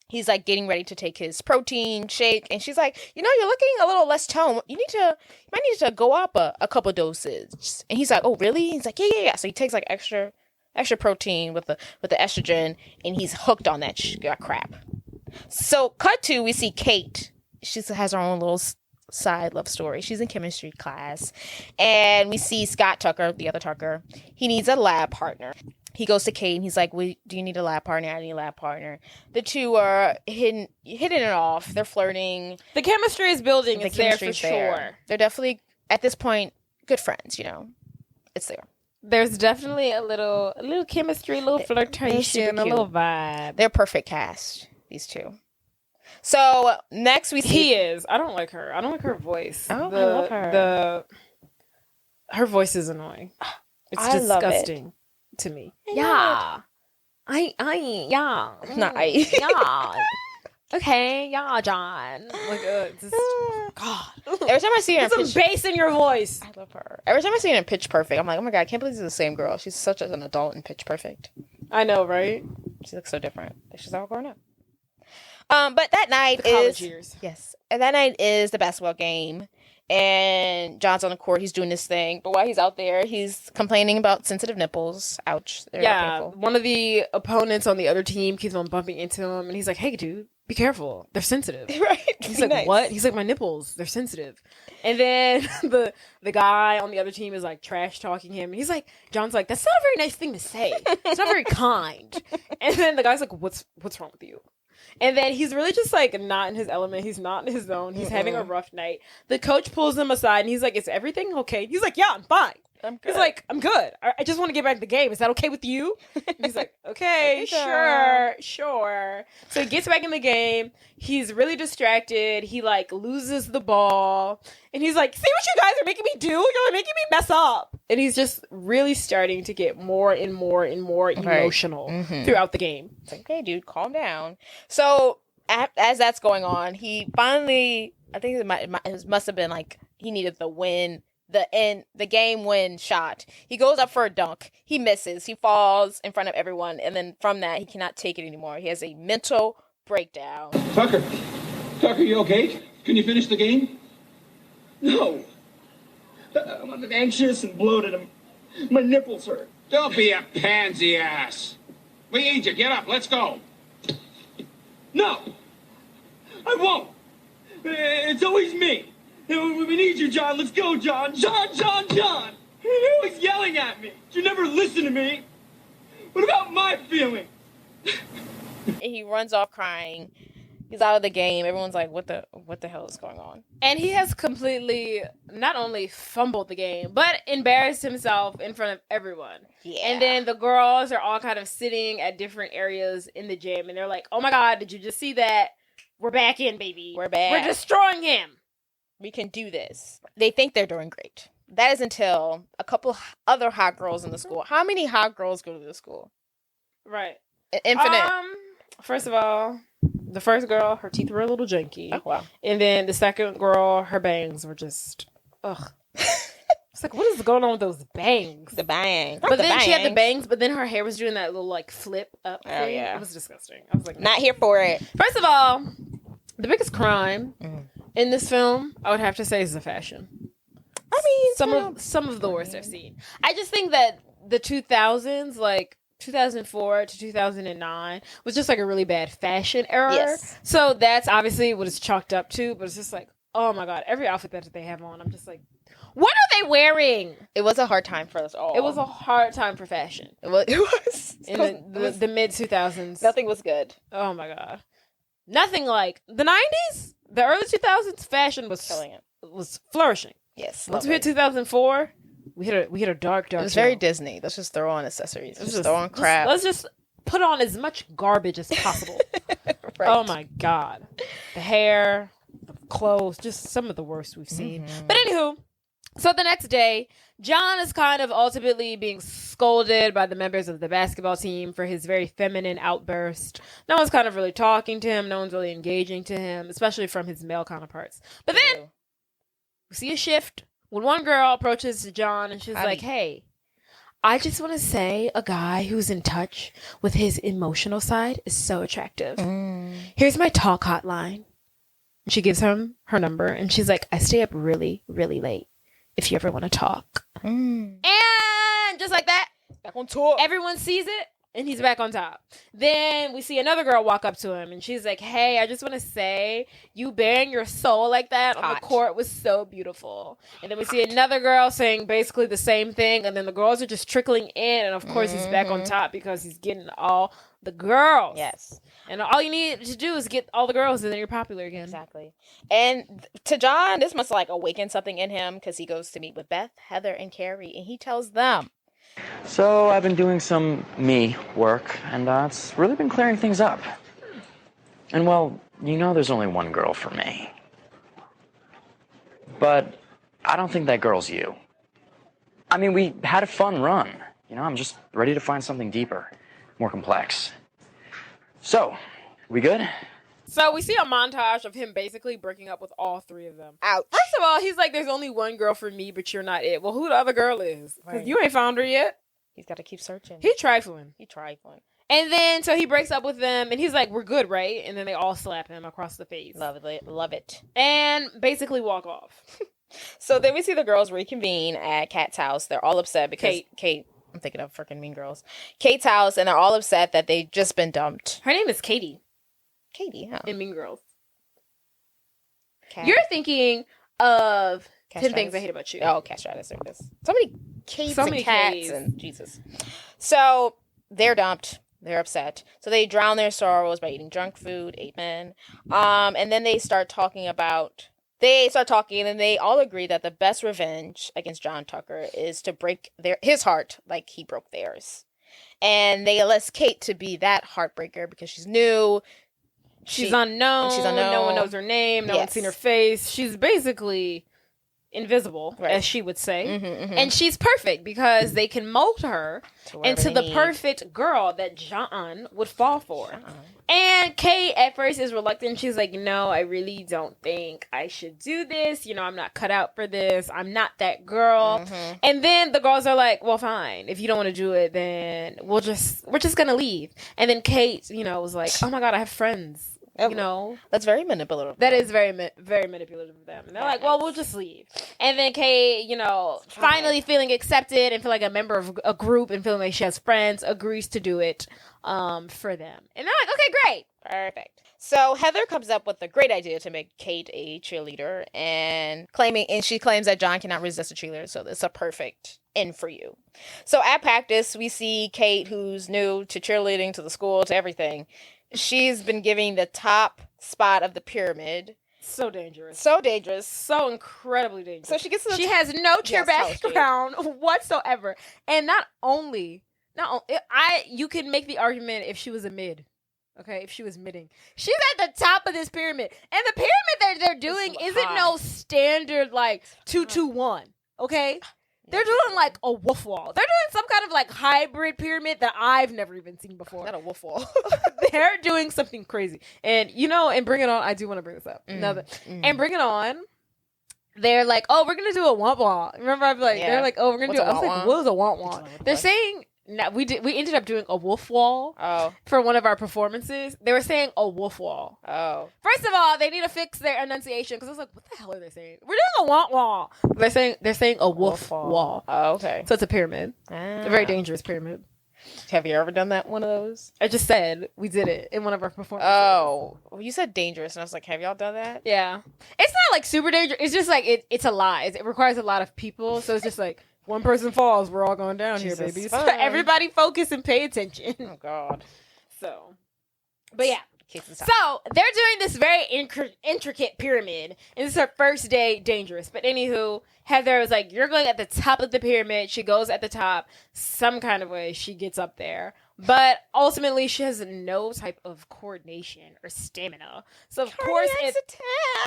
He's getting ready to take his protein shake, and she's like, "You know, you're looking a little less toned. You might need to go up a couple doses." And he's like, "Oh, really?" He's like, "Yeah." So he takes extra protein with the estrogen, and he's hooked on that crap. So cut to, we see Kate. She has her own little side love story. She's in chemistry class, and we see Scott Tucker, the other Tucker. He needs a lab partner. He goes to Kate and he's like, do you need a lab partner? I need a lab partner. The two are hitting it off. They're flirting. The chemistry is building. It's there for sure. They're definitely, at this point, good friends, you know. It's there. There's definitely a little chemistry, a little flirtation, a little vibe. They're perfect cast, these two. So next we see he is. I don't like her. I don't like her voice. Oh, I love her. Her voice is annoying. It's disgusting to me. Yeah. Okay, yeah, John. God. Every time I see her, some bass in your voice. I love her. Every time I see her in Pitch Perfect, I'm like, oh my God, I can't believe this is the same girl. She's such an adult in Pitch Perfect. I know, right? She looks so different. She's all grown up. But that night yes, and that night is the basketball game, and John's on the court. He's doing this thing, but while he's out there, he's complaining about sensitive nipples. Ouch. Yeah, one of the opponents on the other team keeps on bumping into him, and he's like, "Hey, dude, be careful. They're sensitive." Right. He's like, nice. What? He's like, my nipples, they're sensitive. And then the guy on the other team is trash talking him. And he's like, John's like, that's not a very nice thing to say. It's not very kind. And then the guy's like, what's wrong with you? And then he's really just not in his element. He's not in his zone. He's having a rough night. The coach pulls him aside and he's like, is everything okay? He's like, yeah, I'm fine. I'm good. He's like, I'm good. I just want to get back to the game. Is that okay with you? And he's like, okay, sure. So he gets back in the game. He's really distracted. He loses the ball. And he's like, see what you guys are making me do? You're making me mess up. And he's just really starting to get more and more and more emotional throughout the game. It's like, okay, dude, calm down. So as that's going on, he finally, I think it must have been he needed the win. The game win shot. He goes up for a dunk. He misses. He falls in front of everyone. And then from that, he cannot take it anymore. He has a mental breakdown. Tucker, you okay? Can you finish the game? No. I'm anxious and bloated. My nipples hurt. Don't be a pansy ass. We need you. Get up. Let's go. No. I won't. It's always me. We need you, John. Let's go, John. John. You're always yelling at me. You never listen to me. What about my feelings? And he runs off crying. He's out of the game. Everyone's like, what the hell is going on? And he has completely not only fumbled the game, but embarrassed himself in front of everyone. Yeah. And then the girls are all kind of sitting at different areas in the gym, and they're like, oh my God, did you just see that? We're back in, baby. We're back. We're destroying him. We can do this. They think they're doing great. That is until a couple other hot girls in the school. How many hot girls go to the school? Right. Infinite. First of all, the first girl, her teeth were a little janky. Oh, wow. And then the second girl, her bangs were just, ugh. It's like, what is going on with those bangs? The bangs. But then she had the bangs, but then her hair was doing that little, like, flip up thing. Oh, yeah. It was disgusting. I was like, not here for it. First of all, the biggest crime in this film, I would have to say, is the fashion. I mean, some of the worst I've seen. I just think that the 2000s, like 2004 to 2009, was just like a really bad fashion era. Yes. So that's obviously what it's chalked up to. But it's just like, oh my God, every outfit that they have on, I'm just like, what are they wearing? It was a hard time for us all. It was a hard time for fashion. It was. In the mid 2000s. Nothing was good. Oh my God. Nothing like the 90s, the early 2000s. Fashion was killing it. Was flourishing. Yes. Once we hit 2004, we hit a dark. It was very Disney. Let's just throw on accessories. Let's just throw on crap. Let's just put on as much garbage as possible. Right. Oh my God. The hair, the clothes, just some of the worst we've seen. But anywho, so the next day, John is kind of ultimately being scolded by the members of the basketball team for his very feminine outburst. No one's kind of really talking to him. No one's really engaging to him, especially from his male counterparts. But then we see a shift when one girl approaches John and she's like, hey, I just want to say a guy who's in touch with his emotional side is so attractive. Here's my talk hotline. And she gives him her number and she's like, I stay up really, really late if you ever want to talk. And just like that, back on top. Everyone sees it and he's back on top. Then we see another girl walk up to him and she's like, hey, I just want to say you bearing your soul like that on the court was so beautiful. And then we see another girl saying basically the same thing. And then the girls are just trickling in. And of course he's back on top because he's getting all the girls. Yes. And all you need to do is get all the girls and then you're popular again. Exactly. And to John, this must like awaken something in him because he goes to meet with Beth, Heather, and Carrie. And he tells them, so I've been doing some me work, and it's really been clearing things up. And well, you know there's only one girl for me. But I don't think that girl's you. I mean, we had a fun run. You know, I'm just ready to find something deeper, more complex. So, we good? So we see a montage of him basically breaking up with all three of them. Ouch. First of all, he's like, there's only one girl for me, but you're not it. Well, who the other girl is? Because you ain't found her yet. He's got to keep searching. He trifling. And then, so he breaks up with them, and he's like, we're good, right? And then they all slap him across the face. Love it. And basically walk off. So then we see the girls reconvene at Kat's house. They're all upset because Kate I'm thinking of freaking Mean Girls. Kate's house, and they're all upset that they've just been dumped. Her name is Katie. Katie, huh? In Mean Girls. Cat. You're thinking of Cat 10 Things I Hate About You. Oh, castratus. There it is. So many Kates So and many cats Ks. and Jesus. So they're dumped. They're upset. So they drown their sorrows by eating junk food, 8 men. And then they start talking and they all agree that the best revenge against John Tucker is to break his heart like he broke theirs. And they enlist Kate to be that heartbreaker because she's new. She's unknown. No one knows her name. No one's seen her face. She's basically invisible, as she would say. And she's perfect because they can mold her into the perfect girl that John would fall for. And Kate at first is reluctant. She's like, no, I really don't think I should do this. You know, I'm not cut out for this. I'm not that girl. And then the girls are like, well, fine. If you don't want to do it, then we're just going to leave. And then Kate, was like, oh my God, I have friends. That's very manipulative. That is very manipulative of them. And they're like, well, we'll just leave. And then Kay, finally feeling accepted and feel like a member of a group and feeling like she has friends, agrees to do it for them. And they're like, okay, great. Perfect. So Heather comes up with a great idea to make Kate a cheerleader and she claims that John cannot resist a cheerleader, so it's a perfect in for you. So at practice, we see Kate, who's new to cheerleading, to the school, to everything. she's been giving the top spot of the pyramid. So dangerous. So dangerous. So incredibly dangerous. So she gets to she has no cheer background whatsoever. And not only you can make the argument if she was a mid. Okay, if she was midding. She's at the top of this pyramid. And the pyramid that they're doing isn't no standard like 2-2-1. Okay? They're doing like a wolf wall. They're doing some kind of like hybrid pyramid that I've never even seen before. Not a wolf wall. They're doing something crazy. And and Bring It On, I do want to bring this up. And Bring It On, they're like, oh, we're gonna do a womp wall. Remember, I'm like, they're like, oh, we're gonna do. I was like, what is a womp wall? They're saying. No, we ended up doing a wolf wall for one of our performances. They were saying a wolf wall. Oh. First of all, they need to fix their enunciation because I was like, what the hell are they saying? We're doing a want wall. They're saying a wolf wall. Oh, okay. So it's a pyramid. A very dangerous pyramid. Have you ever done one of those? I just said we did it in one of our performances. Oh. Well, you said dangerous, and I was like, have y'all done that? Yeah. It's not like super dangerous. It's just like it's a lot. It requires a lot of people. So it's just like, one person falls, we're all going down here, baby. So everybody focus and pay attention. Oh, God. But yeah. So they're doing this very intricate pyramid. And this is her first day dangerous. But anywho, Heather was like, you're going at the top of the pyramid. She goes at the top. Some kind of way she gets up there. But ultimately, she has no type of coordination or stamina. So of course it's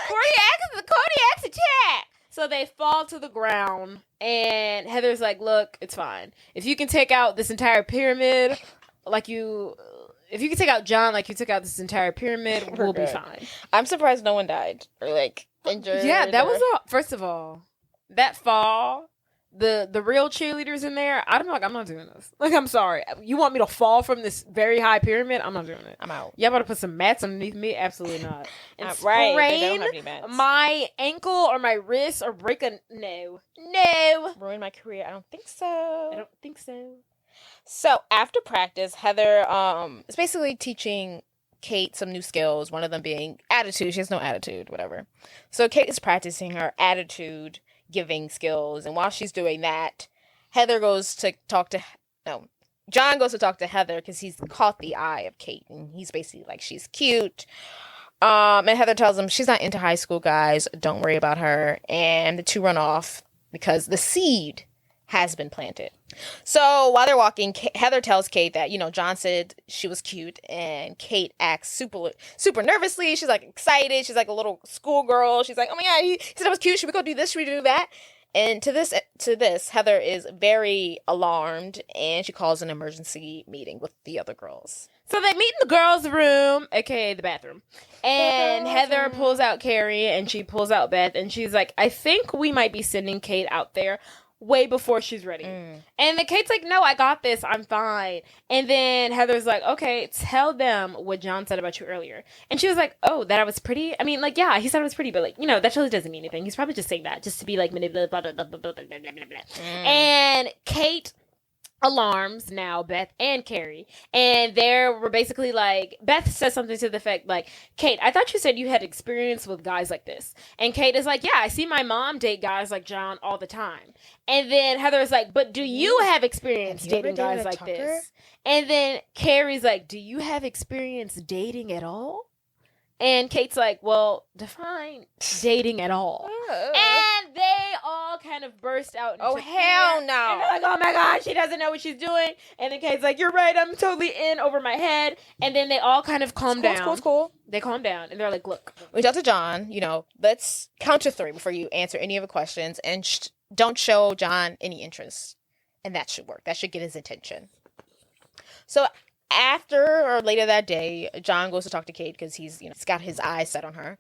cardiac attack. So they fall to the ground, and Heather's like, look, it's fine. If you can take out this entire pyramid, if you can take out John like you took out this entire pyramid, we'll be fine. I'm surprised no one died or, like, injured. Yeah, that was first of all, that fall, the real cheerleaders in there, I'm not doing this. Like, I'm sorry. You want me to fall from this very high pyramid? I'm not doing it. I'm out. Y'all better put some mats underneath me? Absolutely not. And right. They sprain don't have any mats. my ankle or my wrist or break a... No. Ruin my career? I don't think so. I don't think so. So, after practice, Heather is basically teaching Kate some new skills, one of them being attitude. She has no attitude, whatever. So, Kate is practicing her attitude giving skills, and while she's doing that, John goes to talk to Heather because he's caught the eye of Kate, and he's basically like, she's cute. And Heather tells him she's not into high school guys, don't worry about her, and the two run off because the seed has been planted. So while they're walking, Heather tells Kate that, John said she was cute, and Kate acts super nervously. She's like excited. She's like a little schoolgirl. She's like, oh my God, he said I was cute. Should we go do this? Should we do that? And to this, Heather is very alarmed, and she calls an emergency meeting with the other girls. So they meet in the girls' room, aka the bathroom. And Heather pulls out Carrie, and she pulls out Beth, and she's like, I think we might be sending Kate out there way before she's ready. And then Kate's like, no, I got this. I'm fine. And then Heather's like, okay, tell them what John said about you earlier. And she was like, oh, that I was pretty? I mean, like, yeah, he said I was pretty, but, like, that really doesn't mean anything. He's probably just saying that just to be, like, manipulative, blah, blah, blah, blah, blah, blah, blah, blah. And Kate alarms now Beth and Carrie, and they were basically like, Beth says something to the effect like, Kate, I thought you said you had experience with guys like this. And Kate is like, yeah, I see my mom date guys like John all the time. And then Heather is like, but do you have experience dating guys like this? And then Carrie's like, do you have experience dating at all? And Kate's like, well, define dating at all. And they all kind of burst out into hell fear. no. And they're like, oh my God, she doesn't know what she's doing. And then Kate's like, you're right, I'm totally in over my head. And then they all kind of calm down. It's cool. They calm down. And they're like, look. We talk to John, let's count to 3 before you answer any of the questions. And don't show John any interest. And that should work. That should get his attention. So after or later that day, John goes to talk to Kate because he's got his eyes set on her.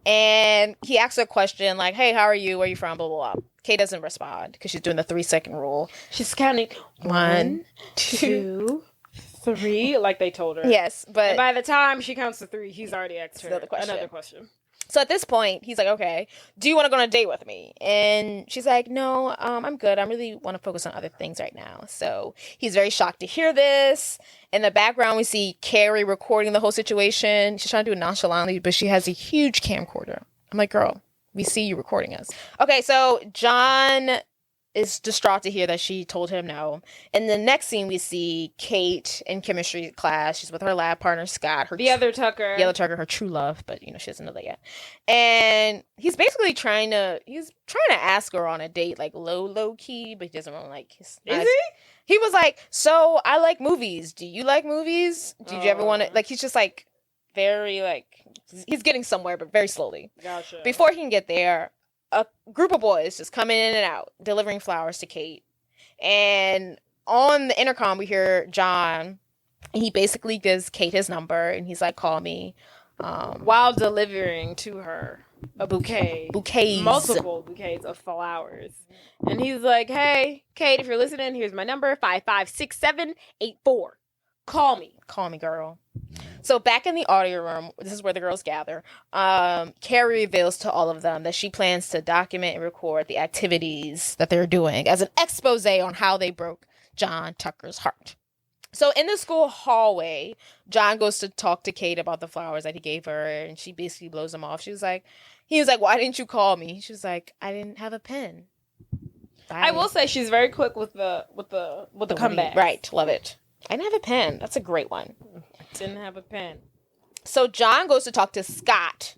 And he asks her a question like, hey, how are you? Where are you from? Blah, blah, blah. Kate doesn't respond because she's doing the 3-second rule. She's counting 1, 2, 3, like they told her. Yes, but and by the time she counts to 3, he's already asked her another question. So at this point, he's like, okay, do you want to go on a date with me? And she's like, no, I'm good. I really want to focus on other things right now. So he's very shocked to hear this. In the background, we see Carrie recording the whole situation. She's trying to do it nonchalantly, but she has a huge camcorder. I'm like, girl, we see you recording us. Okay, so John is distraught to hear that she told him no. And the next scene, we see Kate in chemistry class. She's with her lab partner, Scott. The other Tucker, her true love, but she doesn't know that yet. And he's basically trying to ask her on a date, like low key, but he doesn't want to like kiss. Is he? He was like, so I like movies. Do you like movies? Did you ever want to, like, he's just like very like, he's getting somewhere, but very slowly. Gotcha. Before he can get there, a group of boys just coming in and out, delivering flowers to Kate. And on the intercom, we hear John. He basically gives Kate his number, and he's like, call me. While delivering to her a bouquets, multiple bouquets of flowers. And he's like, hey, Kate, if you're listening, here's my number, 556784. Call me. Call me, girl. So back in the audio room, this is where the girls gather. Carrie reveals to all of them that she plans to document and record the activities that they're doing as an expose on how they broke John Tucker's heart. So in the school hallway, John goes to talk to Kate about the flowers that he gave her, and she basically blows him off. He was like, why didn't you call me? She was like, I didn't have a pen. Bye. I will say she's very quick with the comeback. Right, love it. I didn't have a pen. That's a great one. Didn't have a pen. So John goes to talk to Scott.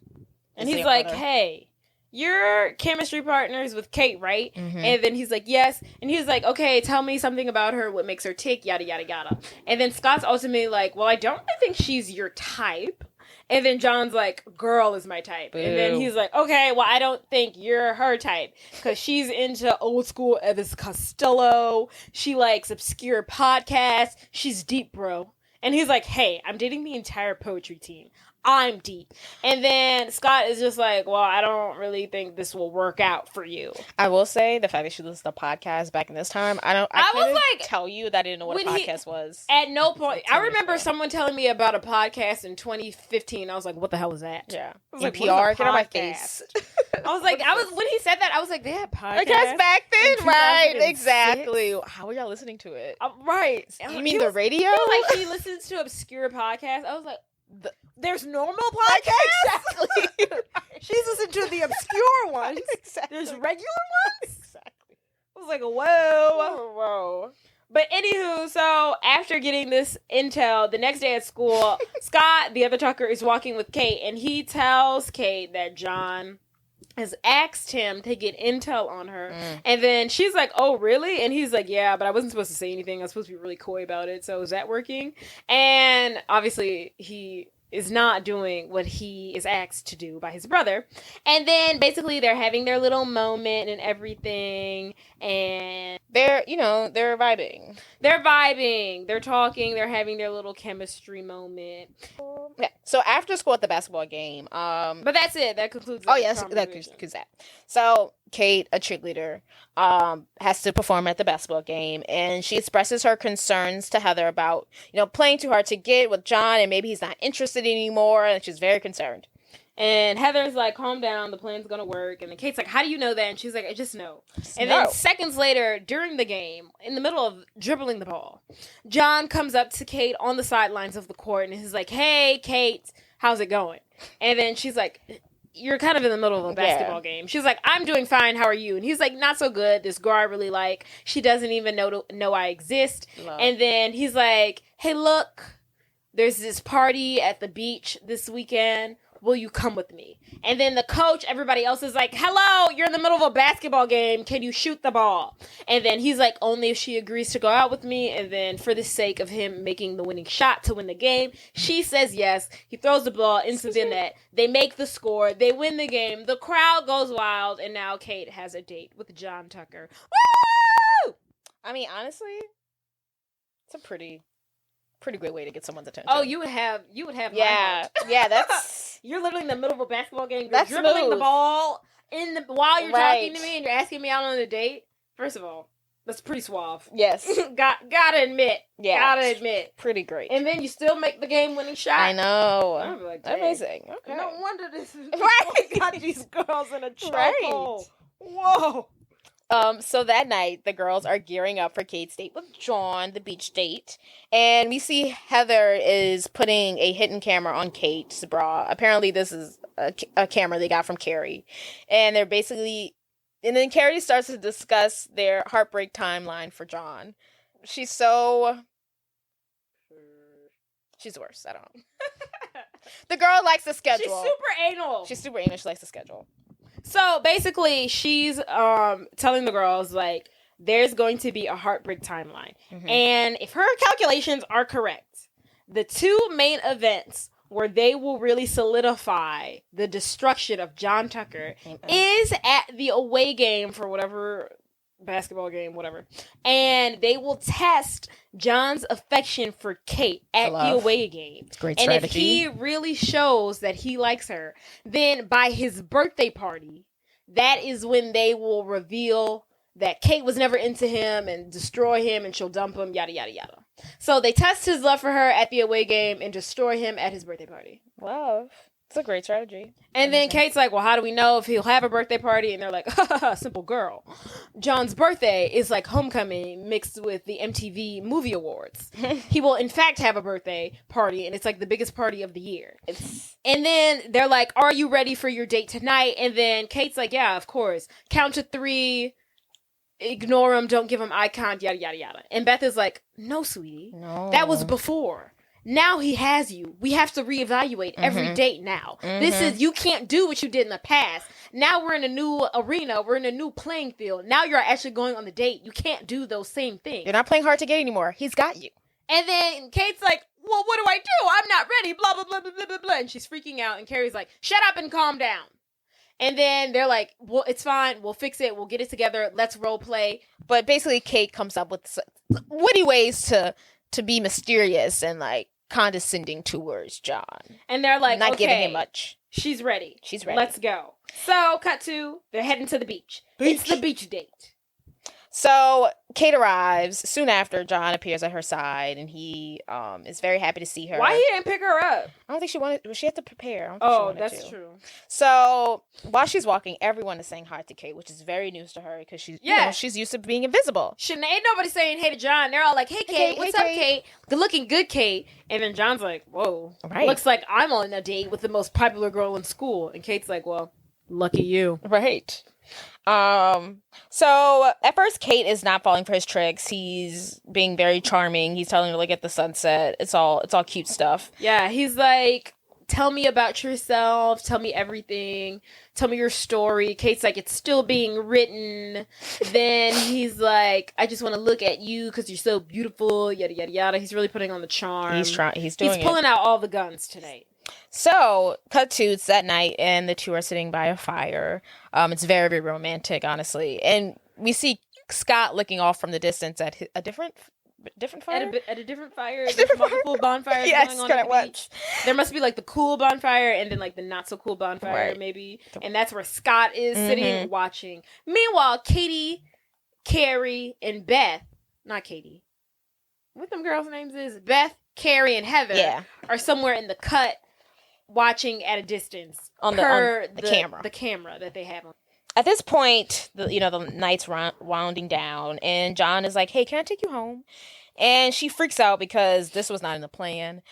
And he's like, hey, you're chemistry partners with Kate, right? Mm-hmm. And then he's like, yes. And he's like, okay, tell me something about her, what makes her tick, yada, yada, yada. And then Scott's ultimately like, well, I don't really think she's your type. And then John's like, girl is my type. Boo. And then he's like, okay, well, I don't think you're her type. Because she's into old school Elvis Costello. She likes obscure podcasts. She's deep, bro. And he's like, hey, I'm dating the entire poetry team. I'm deep. And then Scott is just like, well, I don't really think this will work out for you. I will say the fact that she listened to podcast back in this time, I was like, tell you that I didn't know what a podcast was. At no point. I remember someone telling me about a podcast in 2015. I was like, what the hell is that? Yeah. Like, NPR, get on my face. I was like, when he said that, I was like, they had podcasts back then, right? Exactly. How were y'all listening to it? Right. You mean the radio? Like, he listens to obscure podcasts. I was like, there's normal podcasts? Exactly. She's listening to the obscure ones. Exactly. There's regular ones? Exactly. I was like, whoa. But anywho, so after getting this intel, the next day at school, Scott, the other Tucker, is walking with Kate, and he tells Kate that John has asked him to get intel on her. And then she's like, oh, really? And he's like, yeah, but I wasn't supposed to say anything. I was supposed to be really coy about it. So is that working? And obviously he is not doing what he is asked to do by his brother. And then basically they're having their little moment and everything. And they're vibing. They're talking. They're having their little chemistry moment. Yeah. So after school at the basketball game, but that's it. That concludes. Oh yes, that concludes that. So Kate, a cheerleader, has to perform at the basketball game, and she expresses her concerns to Heather about playing too hard to get with John, and maybe he's not interested anymore, and she's very concerned. And Heather's like, calm down, the plan's gonna work. And then Kate's like, how do you know that? And she's like, I just know. Then seconds later, during the game, in the middle of dribbling the ball, John comes up to Kate on the sidelines of the court, and he's like, hey, Kate, how's it going? And then she's like, you're kind of in the middle of a basketball game. She's like, I'm doing fine, how are you? And he's like, not so good. This girl I really like, she doesn't even know I exist. Love. And then he's like, hey, look, there's this party at the beach this weekend. Will you come with me? And then the coach, everybody else is like, hello, you're in the middle of a basketball game. Can you shoot the ball? And then he's like, only if she agrees to go out with me. And then for the sake of him making the winning shot to win the game, she says yes. He throws the ball into the net. They make the score. They win the game. The crowd goes wild. And now Kate has a date with John Tucker. Woo! I mean, honestly, it's a pretty great way to get someone's attention. Oh, you would have yeah that's you're literally in the middle of a basketball game. You're dribbling the ball while you're talking to me, and you're asking me out on a date. First of all, that's pretty suave. Yes. Gotta admit. Pretty great. And then you still make the game winning shot. I know. I'm like, amazing. Okay. No wonder this is right. got these girls in a chokehold. Right. Whoa. So that night, the girls are gearing up for Kate's date with John, the beach date. And we see Heather is putting a hidden camera on Kate's bra. Apparently, this is a camera they got from Carrie. And they're basically And then Carrie starts to discuss their heartbreak timeline for John. She's the worst. I don't know. The girl likes the schedule. She's super anal. She likes the schedule. So basically, she's telling the girls, like, there's going to be a heartbreak timeline. Mm-hmm. And if her calculations are correct, the two main events where they will really solidify the destruction of John Tucker is at the away game for whatever basketball game, whatever. And they will test John's affection for Kate at the away game. Great strategy. And if he really shows that he likes her, then by his birthday party, that is when they will reveal that Kate was never into him and destroy him and she'll dump him, yada, yada, yada. So they test his love for her at the away game and destroy him at his birthday party. Love. It's a great strategy. And then Kate's like, well, how do we know if he'll have a birthday party? And they're like, simple girl. John's birthday is like homecoming mixed with the MTV Movie Awards. He will, in fact, have a birthday party, and it's like the biggest party of the year. And then they're like, are you ready for your date tonight? And then Kate's like, yeah, of course. Count to 3. Ignore him. Don't give him eye contact, yada, yada, yada. And Beth is like, no, sweetie. No. That was before. Now he has you. We have to reevaluate every date now. You can't do what you did in the past. Now we're in a new arena. We're in a new playing field. Now you're actually going on the date. You can't do those same things. You're not playing hard to get anymore. He's got you. And then Kate's like, well, what do I do? I'm not ready. Blah, blah, blah, blah, blah, blah, blah. And she's freaking out. And Carrie's like, shut up and calm down. And then they're like, well, it's fine. We'll fix it. We'll get it together. Let's role play. But basically, Kate comes up with witty ways to be mysterious and, like, condescending towards John. And they're like, not okay, giving him much. She's ready. She's ready. Let's go. So, cut to, they're heading to the beach. It's the beach date. So, Kate arrives soon after John appears at her side, and he is very happy to see her. Why he didn't pick her up? I don't think she wanted. She had to prepare. That's true. So, while she's walking, everyone is saying hi to Kate, which is very news to her because she's she's used to being invisible. Ain't nobody saying hey to John. They're all like, hey, Kate, what's up, Kate? Good looking, good Kate. And then John's like, whoa. Right. Looks like I'm on a date with the most popular girl in school. And Kate's like, well, lucky you. Right. So at first Kate is not falling for his tricks. He's being very charming. He's telling her to look at the sunset. It's all cute stuff. Yeah, he's like, tell me about yourself. Tell me everything. Tell me your story. Kate's like, it's still being written. Then he's like, I just want to look at you because you're so beautiful. Yada yada yada. He's really putting on the charm. He's He's pulling out all the guns tonight. So, cut to, it's that night, and the two are sitting by a fire. It's very, very romantic, honestly. And we see Scott looking off from the distance at a different fire? At a different fire? There's multiple bonfires going on at the beach. There must be, like, the cool bonfire and then, like, the not-so-cool bonfire, maybe. And that's where Scott is sitting, watching. Meanwhile, Katie, Carrie, and Beth, not Katie, what them girls' names is? Beth, Carrie, and Heather are somewhere in the cut, watching at a distance on the camera. The camera that they have on. At this point, the night's winding down, and John is like, hey, can I take you home? And she freaks out because this was not in the plan.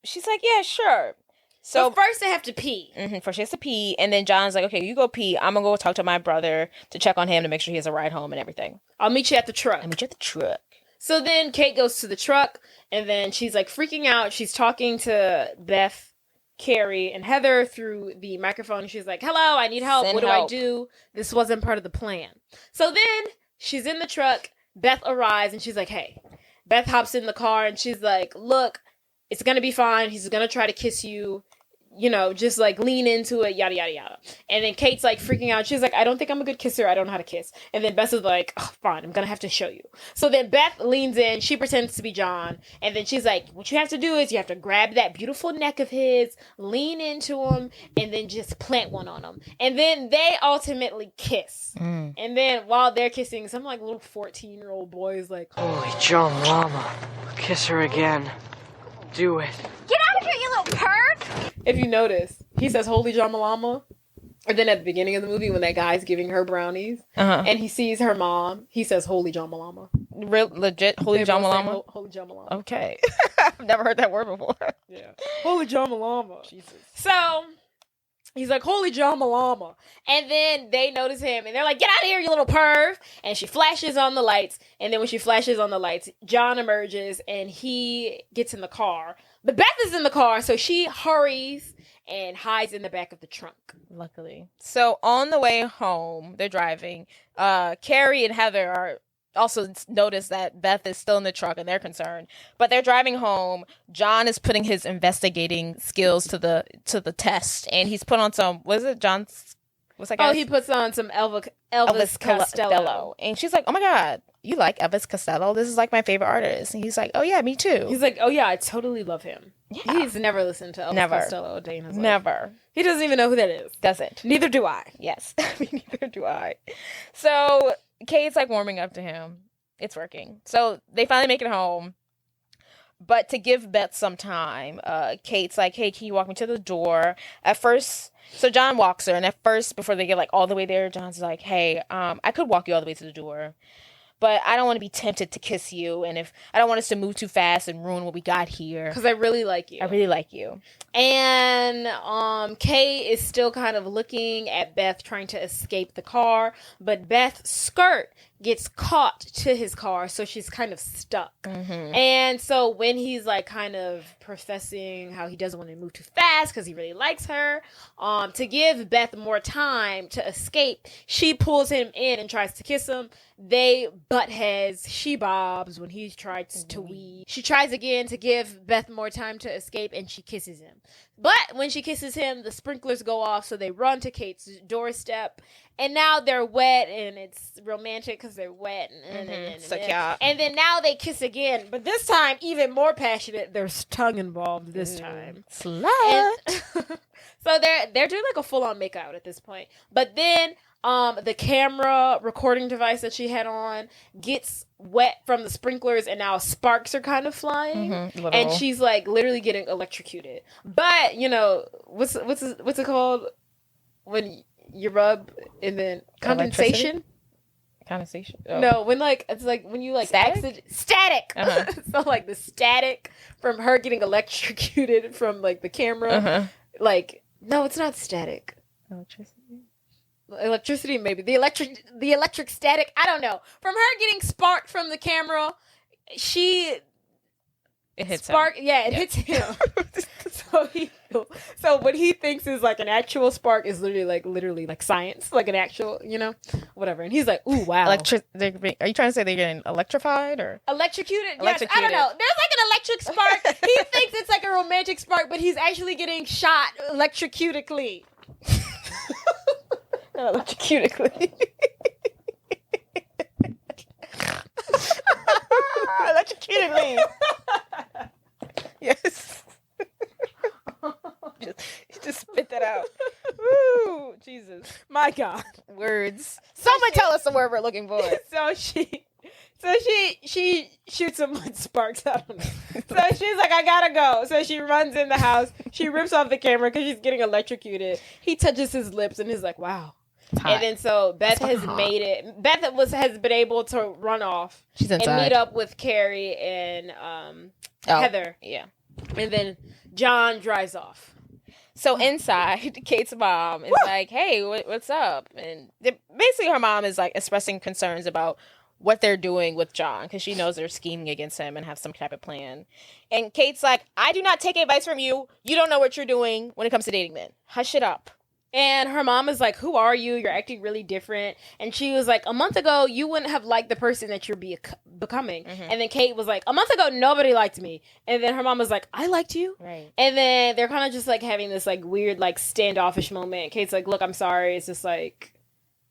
She's like, yeah, sure. So first they have to pee. First she has to pee, and then John's like, okay, you go pee. I'm going to go talk to my brother to check on him to make sure he has a ride home and everything. I'll meet you at the truck. So then Kate goes to the truck, and then she's like freaking out. She's talking to Beth, Carrie, and Heather through the microphone. She's like, hello, I need help. What do I do? This wasn't part of the plan. So then she's in the truck. Beth arrives, and she's like, hey. Beth hops in the car, and she's like, look, it's going to be fine. He's going to try to kiss you. You know, just like lean into it, yada, yada, yada. And then Kate's like freaking out. She's like, I don't think I'm a good kisser. I don't know how to kiss. And then Beth is like, oh, fine, I'm going to have to show you. So then Beth leans in. She pretends to be John. And then she's like, what you have to do is you have to grab that beautiful neck of his, lean into him, and then just plant one on him. And then they ultimately kiss. And then while they're kissing, some like little 14-year-old boy is like, holy John Lamma. Kiss her again. Do it. Get out of here, you little perv! If you notice, he says, holy Jamma Lamma. And then at the beginning of the movie, when that guy's giving her brownies, and he sees her mom, he says, holy Jamma Lamma. Legit, holy Jamma Lamma? Holy Jamma Lamma. Okay. I've never heard that word before. Yeah. Holy Jamma Lamma. Jesus. So, He's like, holy Jamma Lamma. And then they notice him and they're like, get out of here, you little perv. And she flashes on the lights. And then when she flashes on the lights, John emerges and he gets in the car. But Beth is in the car, so she hurries and hides in the back of the trunk. Luckily. So on the way home, they're driving. Carrie and Heather are also notice that Beth is still in the truck and they're concerned. But they're driving home. John is putting his investigating skills to the test, and he's put on some. What is it, John's? What's that guy? Oh, he puts on some Elvis Costello, and she's like, "Oh my God, you like Elvis Costello? This is like my favorite artist." And he's like, "Oh yeah, me too." He's like, "Oh yeah, I totally love him." Yeah. He's never listened to Elvis Costello a day in his life. Never. He doesn't even know who that is. Doesn't. Neither do I. Yes, neither do I. So Kate's like warming up to him. It's working. So they finally make it home. But to give Beth some time, Kate's like, hey, can you walk me to the door? At first, so John walks her. And at first, before they get like all the way there, John's like, hey, I could walk you all the way to the door. But I don't want to be tempted to kiss you. And if I don't want us to move too fast and ruin what we got here. Because I really like you. I really like you. And Kay is still kind of looking at Beth trying to escape the car. But Beth's skirt gets caught to his car, so she's kind of stuck. Mm-hmm. And so when he's like kind of professing how he doesn't want to move too fast because he really likes her, to give Beth more time to escape, she pulls him in and tries to kiss him. They butt heads. She bobs when he tries to weave. She tries again to give Beth more time to escape, and she kisses him. But when she kisses him, the sprinklers go off, so they run to Kate's doorstep. And now they're wet, and it's romantic because they're wet. And then now they kiss again. But this time, even more passionate. There's tongue involved this time. Slut. So they're doing like a full-on makeout at this point. But then the camera recording device that she had on gets wet from the sprinklers, and now sparks are kind of flying. Mm-hmm, and she's like literally getting electrocuted. But, you know, what's it called when you rub and then condensation? Condensation? Oh. No, when like it's like when you like static. Uh-huh. So like the static from her getting electrocuted from like the camera. Like, no, it's not static. Electricity, maybe the electric static. I don't know. From her getting sparked from the camera, it hits him. Yeah, it hits him. So what he thinks is like an actual spark is literally like science, like an actual, whatever. And he's like, ooh, wow. Are you trying to say they're getting electrified or electrocuted? Yes, I don't know. There's like an electric spark. He thinks it's like a romantic spark, but he's actually getting shot electrocutically. Electrocutically. Electrocutically. Yes. just spit that out. Woo! Jesus. My God. Words. Someone tell us the word we're looking for. So she shoots him with sparks. I don't know. So she's like, I gotta go. So she runs in the house. She rips off the camera because she's getting electrocuted. He touches his lips and he's like, wow. And then so Beth has made it. Beth has been able to run off and meet up with Carrie and Heather. Yeah. And then John drives off. So inside, Kate's mom is like, hey, what's up? And basically her mom is like expressing concerns about what they're doing with John because she knows they're scheming against him and have some type of plan. And Kate's like, I do not take advice from you. You don't know what you're doing when it comes to dating men. Hush it up. And her mom is like, who are you? You're acting really different. And she was like, a month ago, you wouldn't have liked the person that you're becoming. Mm-hmm. And then Kate was like, a month ago, nobody liked me. And then her mom was like, I liked you. Right. And then they're kind of just like having this like weird like standoffish moment. Kate's like, look, I'm sorry. It's just like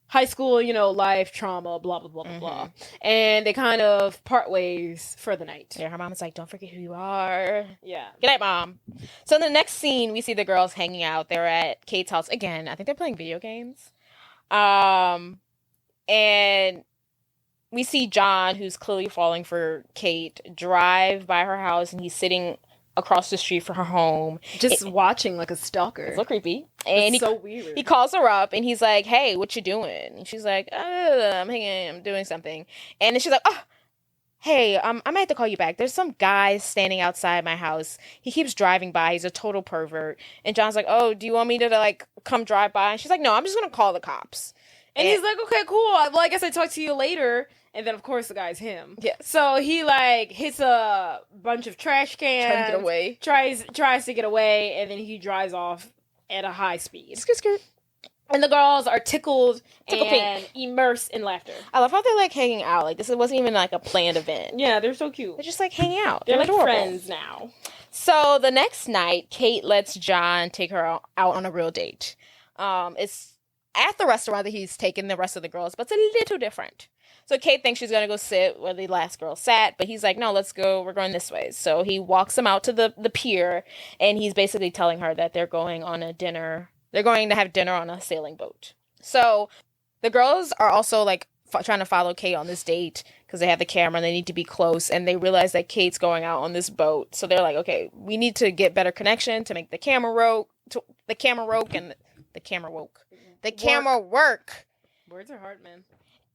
high school, life, trauma, blah, blah, blah, blah, blah. And they kind of part ways for the night. Yeah, her mom is like, don't forget who you are. Yeah. Good night, Mom. So in the next scene, we see the girls hanging out. They're at Kate's house. Again, I think they're playing video games. And we see John, who's clearly falling for Kate, drive by her house, and he's sitting across the street from her home. Just watching like a stalker. It's a little creepy. And so weird. He calls her up and he's like, hey, what you doing? And she's like, I'm hanging, I'm doing something. And then she's like, oh, hey, I might have to call you back. There's some guy standing outside my house. He keeps driving by. He's a total pervert. And John's like, oh, do you want me to, like, come drive by? And she's like, no, I'm just going to call the cops. And he's like, okay, cool. Well, I guess I talk to you later. And then, of course, the guy's him. Yeah. So he, like, hits a bunch of trash cans. Trying to get away. Tries to get away, and then he drives off at a high speed. Skirt. And the girls are tickled Tickle and pink. immersed in laughter. I love how they're, like, hanging out. Like, this wasn't even, like, a planned event. Yeah, they're so cute. They're just, like, hanging out. They're like adorable. friends now. So the next night, Kate lets John take her out on a real date. It's at the restaurant that he's taking the rest of the girls, but it's a little different. So Kate thinks she's going to go sit where the last girl sat, but he's like, no, let's go. We're going this way. So he walks them out to the pier, and he's basically telling her that they're going on a dinner. They're going to have dinner on a sailing boat. So the girls are also, like, trying to follow Kate on this date because they have the camera and they need to be close, and they realize that Kate's going out on this boat. So they're like, okay, we need to get better connection to make the camera work. Words are hard, man.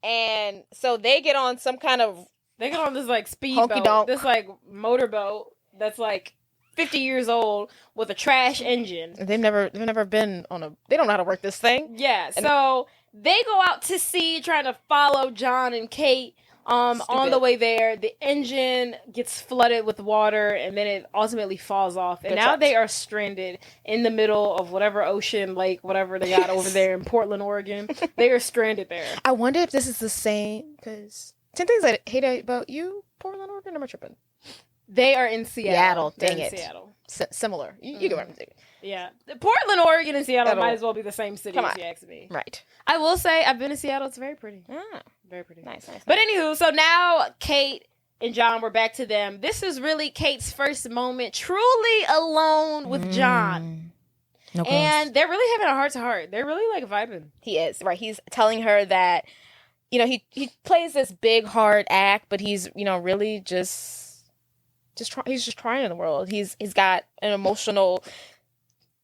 And so they get on some kind of... They get on this, like, speedboat. This, like, motorboat that's, like, 50 years old with a trash engine. They've never been on a... They don't know how to work this thing. Yeah, so they go out to sea trying to follow John and Kate. On the way there, the engine gets flooded with water, and then it ultimately falls off. And now they are stranded in the middle of whatever ocean, lake, whatever they got over there in Portland, Oregon. They are stranded there. I wonder if this is the same, because 10 things I hate about you, Portland, Oregon, am I tripping? They are in Seattle. Dang it. Seattle. Similar. You get what I'm saying. Yeah. Portland, Oregon, and Seattle might as well be the same city if you ask me. Right. I will say, I've been to Seattle. It's very pretty. Very pretty. Nice. But anywho, so now Kate and John, we're back to them. This is really Kate's first moment truly alone with John. No and they're really having a heart-to-heart. They're really, like, vibing. He is, right? He's telling her that, you know, he plays this big, hard act, but he's, you know, really he's just trying in the world. He's got an emotional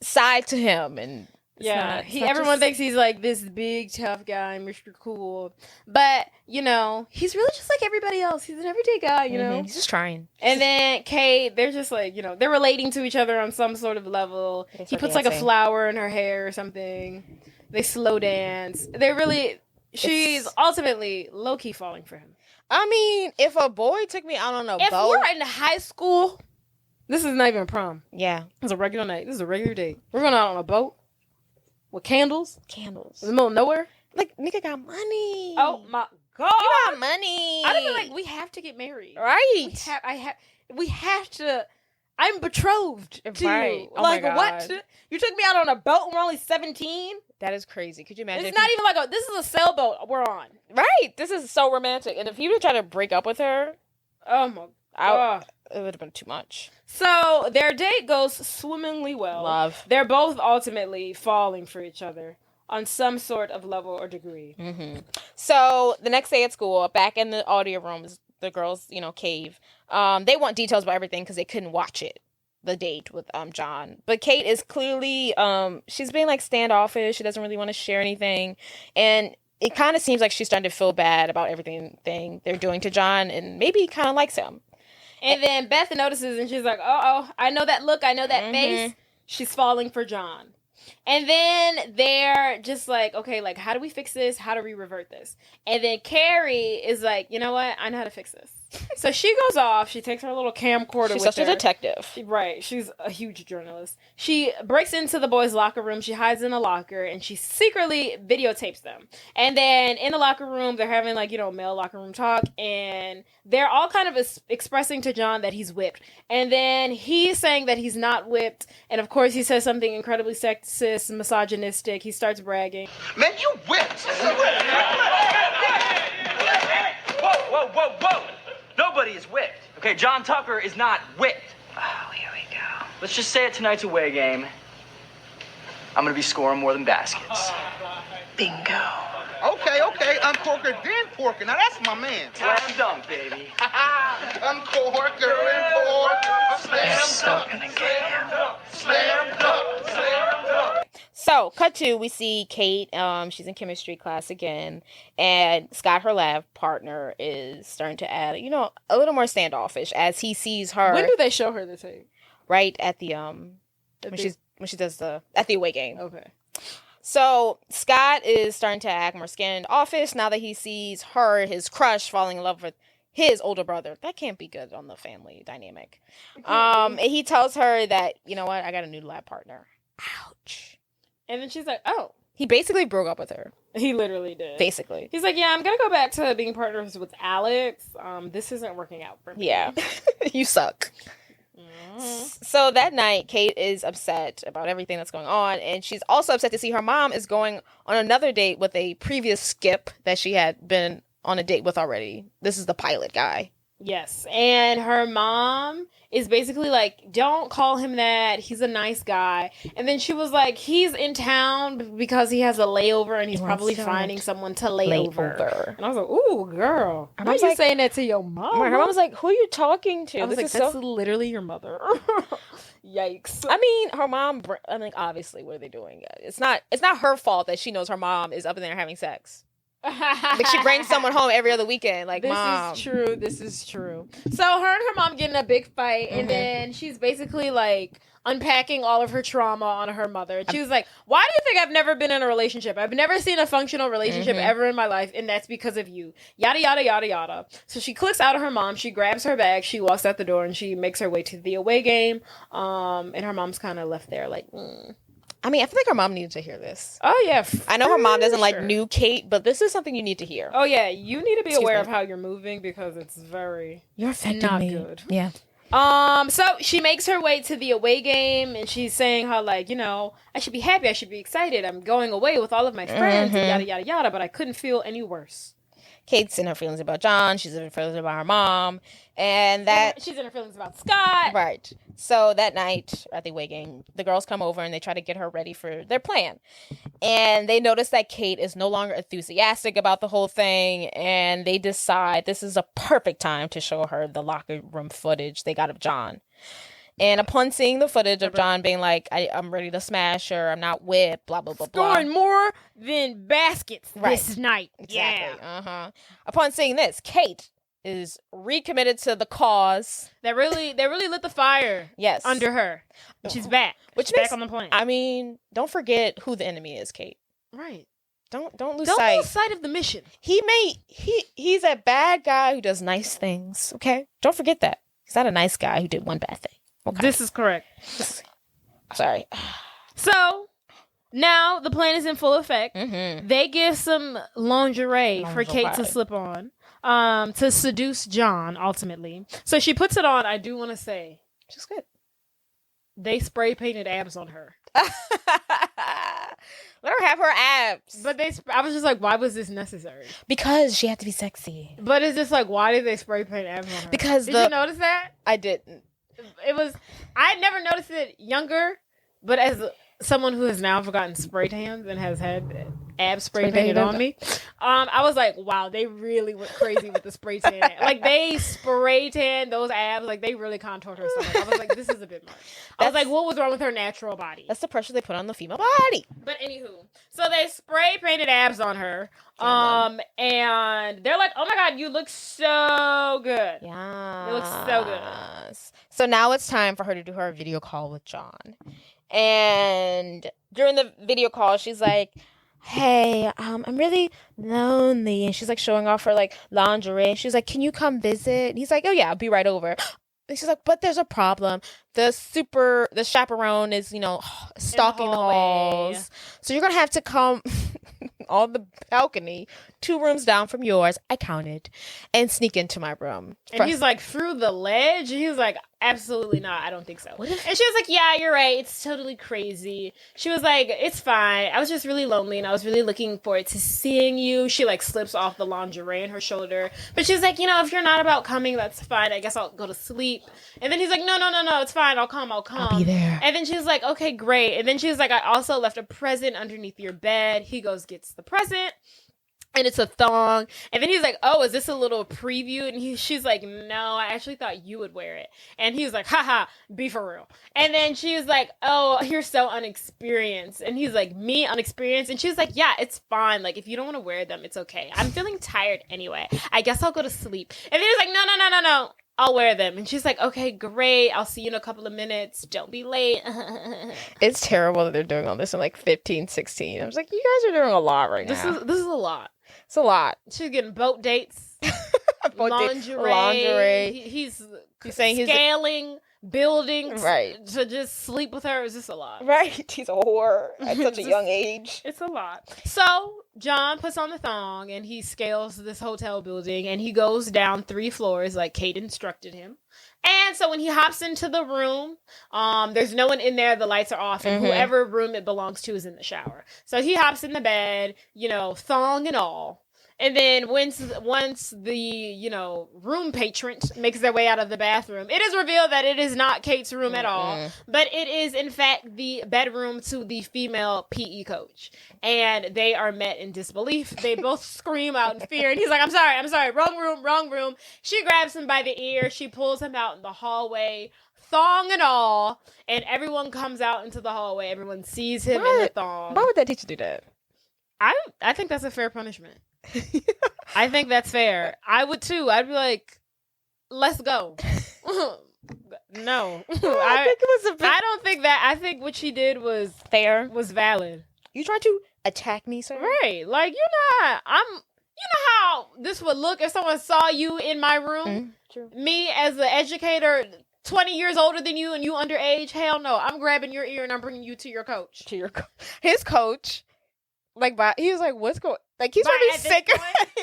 side to him, and everyone thinks he's like this big tough guy, Mr. Cool, but you know he's really just like everybody else. He's an everyday guy, you know. He's just trying. And then Kate, they're just like, you know, they're relating to each other on some sort of level. He puts like a flower in her hair or something. They slow dance. She's ultimately low key falling for him. I mean, if a boy took me out on a boat, if we're in high school, this is not even a prom. Yeah, it's a regular night. This is a regular date. We're going out on a boat. With candles? In the middle of nowhere? Like, nigga got money. Oh, my God. You got money. I feel like we have to get married. Right. We have to. I'm betrothed to you. Oh like, my God. what? You took me out on a boat and we're only 17? That is crazy. Could you imagine? It's not even like this is a sailboat we're on. Right. This is so romantic. And if he would try to break up with her, oh my God. It would have been too much. So their date goes swimmingly well. Love. They're both ultimately falling for each other on some sort of level or degree. Mm-hmm. So the next day at school, back in the audio room, is the girls, you know, cave. They want details about everything because they couldn't watch it, the date with John. But Kate is clearly, she's being like standoffish. She doesn't really want to share anything. And it kind of seems like she's starting to feel bad about everything they're doing to John, and maybe kind of likes him. And then Beth notices, and she's like, oh, I know that look. I know that face. She's falling for John. And then they're just like, okay, like, how do we fix this? How do we revert this? And then Carrie is like, you know what? I know how to fix this. So she goes off. She takes her little camcorder with her. She's such a detective. Right. She's a huge journalist. She breaks into the boys' locker room. She hides in a locker, and she secretly videotapes them. And then in the locker room, they're having, like, you know, male locker room talk, and they're all kind of expressing to John that he's whipped. And then he's saying that he's not whipped. And, of course, he says something incredibly sexist, misogynistic. He starts bragging. Man, you whipped! Whoa. Nobody is whipped. Okay, John Tucker is not whipped. Oh, here we go. Let's just say at tonight's away game, I'm gonna be scoring more than baskets. Bingo. Okay. Uncorker, then porker. Now that's my man. Slam dunk, baby. Uncorker and porker. Slam dunk. Slam dunk. So So, cut to, we see Kate. She's in chemistry class again, and Scott, her lab partner, is starting to add, a little more standoffish as he sees her. When do they show her the tape? Right at the when she does at the away game. Okay. So Scott is starting to act more standoffish now that he sees her, his crush, falling in love with his older brother. That can't be good on the family dynamic. And he tells her that, you know what, I got a new lab partner. Ouch. And then she's like, oh. He basically broke up with her. He literally did. Basically. He's like, yeah, I'm going to go back to being partners with Alex. This isn't working out for me. Yeah. You suck. So that night, Kate is upset about everything that's going on, and she's also upset to see her mom is going on another date with a previous Skip that she had been on a date with already. This is the pilot guy. Yes, and her mom is basically like, don't call him that. He's a nice guy. And then she was like, he's in town because he has a layover and he's probably finding someone to lay over. And I was like, ooh, girl. Why are you saying that to your mom? Her mom was like, who are you talking to? I was like, that's literally your mother. Yikes. I mean, her mom, obviously, what are they doing? It's not her fault that she knows her mom is up in there having sex. Like, she brings someone home every other weekend. Like, Mom. This is true. So her and her mom get in a big fight, and then she's basically like unpacking all of her trauma on her mother. She was like, why do you think I've never been in a relationship? I've never seen a functional relationship ever in my life, and that's because of you. Yada, yada, yada, yada. So she clicks out of her mom. She grabs her bag. She walks out the door, and she makes her way to the away game. And her mom's kind of left there like, I mean, I feel like her mom needed to hear this. Oh, yeah. I know her mom doesn't like new Kate, but this is something you need to hear. Oh, yeah. You need to be aware of how you're moving because it's You're affecting not me. good. Yeah. So she makes her way to the away game and she's saying how, like, I should be happy. I should be excited. I'm going away with all of my friends and yada, yada, yada, but I couldn't feel any worse. Kate's in her feelings about John. She's in her feelings about her mom. And she's in her feelings about Scott. Right. So that night at the away game, the girls come over and they try to get her ready for their plan. And they notice that Kate is no longer enthusiastic about the whole thing. And they decide this is a perfect time to show her the locker room footage they got of John. And upon seeing the footage of John being like, I'm ready to smash her, I'm not whipped, blah, blah, blah, blah. Scoring more than baskets this night. Exactly. Yeah. Upon seeing this, Kate is recommitted to the cause. That really lit the fire under her. She's back. She's back on the plane. I mean, don't forget who the enemy is, Kate. Right. Don't lose sight. Don't lose sight of the mission. He's a bad guy who does nice things, okay? Don't forget that. He's not a nice guy who did one bad thing. Okay. This is correct. Sorry. So, now the plan is in full effect. They give some lingerie for Kate to slip on to seduce John, ultimately. So she puts it on. I do want to say, she's good. They spray painted abs on her. Let her have her abs. But I was just like, why was this necessary? Because she had to be sexy. But it's just like, why did they spray paint abs on her? Because did you notice that? I didn't. I never noticed it younger, but as someone who has now forgotten spray tans and has had abs spray painted on me, I was like, wow, they really went crazy with the spray tan. Like, they spray tan those abs, like, they really contoured her stomach. I was like, this is a bit much. I was like, what was wrong with her natural body? That's the pressure they put on the female body. But anywho, so they spray painted abs on her, and they're like, oh my god, you look so good. Yeah. You look so good. So now it's time for her to do her video call with John. And during the video call, she's like, hey, I'm really lonely. And she's like showing off her like lingerie. And she's like, can you come visit? And he's like, oh yeah, I'll be right over. And she's like, but there's a problem. The chaperone is, stalking the halls. So you're going to have to come on the balcony 2 rooms down from yours. I counted. And sneak into my room. And he's like, through the ledge? And he's like, absolutely not. I don't think so. And she was like, yeah, you're right. It's totally crazy. She was like, it's fine. I was just really lonely and I was really looking forward to seeing you. She like slips off the lingerie on her shoulder. But she's like, if you're not about coming, that's fine. I guess I'll go to sleep. And then he's like, no, it's fine. I'll come. I'll be there. And then she's like, okay, great. And then she's like, I also left a present underneath your bed. He goes, gets the present. And it's a thong. And then he's like, oh, is this a little preview? And she's like, no, I actually thought you would wear it. And he was like, haha, be for real. And then she was like, oh, you're so unexperienced. And he's like, me unexperienced? And she was like, yeah, it's fine. Like, if you don't want to wear them, it's okay. I'm feeling tired anyway. I guess I'll go to sleep. And then he was like, no. I'll wear them. And she's like, okay, great. I'll see you in a couple of minutes. Don't be late. It's terrible that they're doing all this in like 15, 16. I was like, you guys are doing a lot right now. This is a lot. It's a lot. She's getting boat dates. Lingerie. He's saying scaling buildings to just sleep with her. Is this a lot? Right. He's a whore at such a young age. It's a lot. So John puts on the thong and he scales this hotel building and he goes down 3 floors like Kate instructed him. And so when he hops into the room, there's no one in there. The lights are off, and whoever room it belongs to is in the shower. So he hops in the bed, thong and all. And then once the, room patron makes their way out of the bathroom, it is revealed that it is not Kate's room at all, but it is, in fact, the bedroom to the female PE coach. And they are met in disbelief. They both scream out in fear. And he's like, I'm sorry, wrong room. She grabs him by the ear. She pulls him out in the hallway, thong and all. And everyone comes out into the hallway. Everyone sees him in the thong. Why would that teacher do that? I think that's a fair punishment. I think that's fair. I would too. I'd be like, let's go. No. I think it was a bit... I don't think that. I think what she did was fair, was valid. You tried to attack me, sir? Right. Like, you know how this would look if someone saw you in my room? True. Me as an educator, 20 years older than you and you underage? Hell no. I'm grabbing your ear and I'm bringing you to your coach. His coach. Like, he was like, what's going... Like, he's probably sick.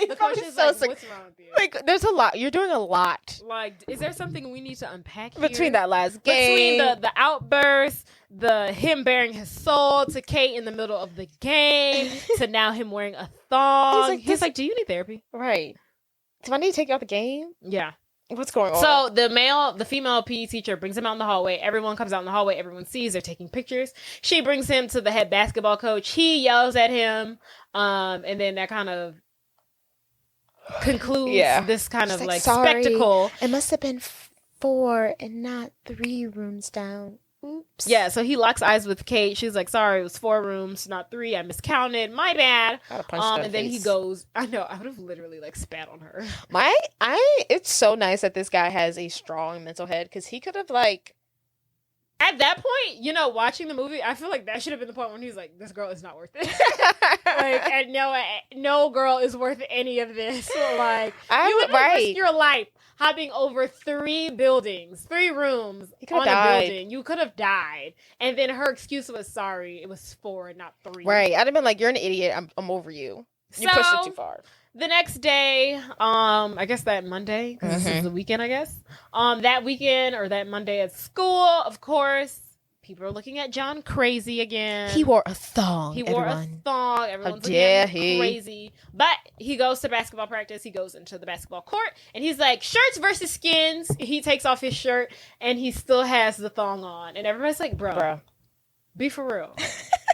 The coach is so like, sick. What's wrong with you? Like, there's a lot. You're doing a lot. Like, is there something we need to unpack here? Between that last game. Between the outburst, him bearing his soul to Kate in the middle of the game, to now him wearing a thong. He's like, do you need therapy? Right. Do I need to take you out the game? Yeah. What's going on? So the female PE teacher brings him out in the hallway. Everyone comes out in the hallway. Everyone sees. They're taking pictures. She brings him to the head basketball coach. He yells at him. And then that kind of concludes this kind of like spectacle. It must have been 4 and not 3 rooms down. Oops. Yeah, so he locks eyes with Kate. She's like, sorry, it was 4 rooms, not 3. I miscounted. My bad. And then he goes, I know, I would have literally like spat on her. It's so nice that this guy has a strong mental head because he could have like. At that point, watching the movie, I feel like that should have been the point when he's like, this girl is not worth it. Like, and no girl is worth any of this. So, like, you would risk your life hopping over 3 buildings, 3 rooms on a building. You could have died. And then her excuse was, sorry, it was 4, not 3. Right. I'd have been like, you're an idiot. I'm over you. You pushed it too far. The next day, I guess that Monday, because this is the weekend, I guess. That weekend or that Monday at school, of course, people are looking at John crazy again. He wore a thong. Everyone's looking at him crazy. But he goes to basketball practice. He goes into the basketball court, and he's like, shirts versus skins. He takes off his shirt, and he still has the thong on. And everybody's like, bro. Be for real.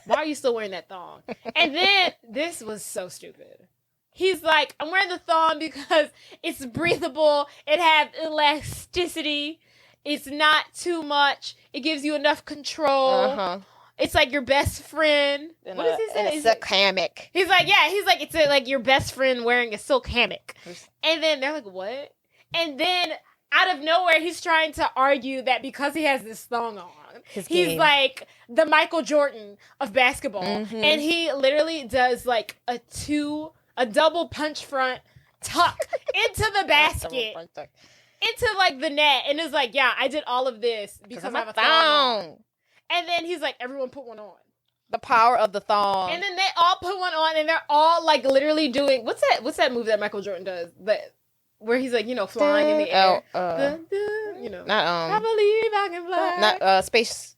Why are you still wearing that thong? And then, this was so stupid. He's like, I'm wearing the thong because it's breathable. It has elasticity. It's not too much. It gives you enough control. It's like your best friend. What does he say? A silk hammock. He's like, it's like your best friend wearing a silk hammock. And then they're like, what? And then out of nowhere, he's trying to argue that because he has this thong on, he's like the Michael Jordan of basketball. And he literally does like a double punch front tuck into the basket, into like the net, and is like, yeah, I did all of this because I have a thong on. And then he's like, everyone put one on. The power of the thong. And then they all put one on, and they're all like literally doing what's that move that Michael Jordan does where he's like, flying in the air. Not I believe I can fly. Not Space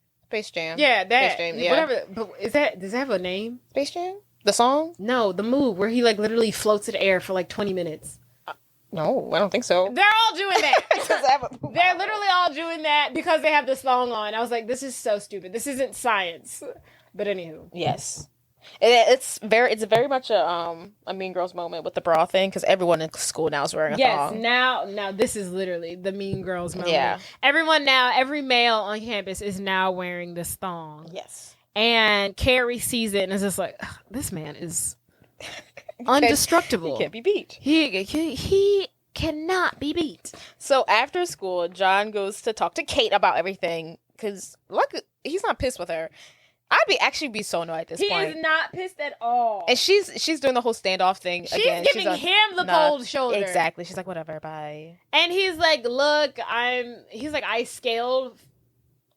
Jam. Yeah, that. Space Jam, yeah. Whatever. But does that have a name? Space Jam. The song? No, the move where he like literally floats in the air for like 20 minutes. No, I don't think so. They're all doing that. They're literally all doing that because they have this song on. I was like, this is so stupid. This isn't science. But anywho. Yes. It's very much a Mean Girls moment with the bra thing because everyone in school now is wearing a thong. Now this is literally the Mean Girls moment. Yeah. Everyone now, every male on campus is now wearing this thong. Yes. And Carrie sees it and is just like, this man is indestructible. He can't be beat. He cannot be beat. So after school, John goes to talk to Kate about everything because he's not pissed with her. I'd actually be so annoyed at this point. He is not pissed at all. And she's doing the whole standoff thing again. She's giving him the cold shoulder. Exactly. She's like, whatever, bye. And he's like, look, I scaled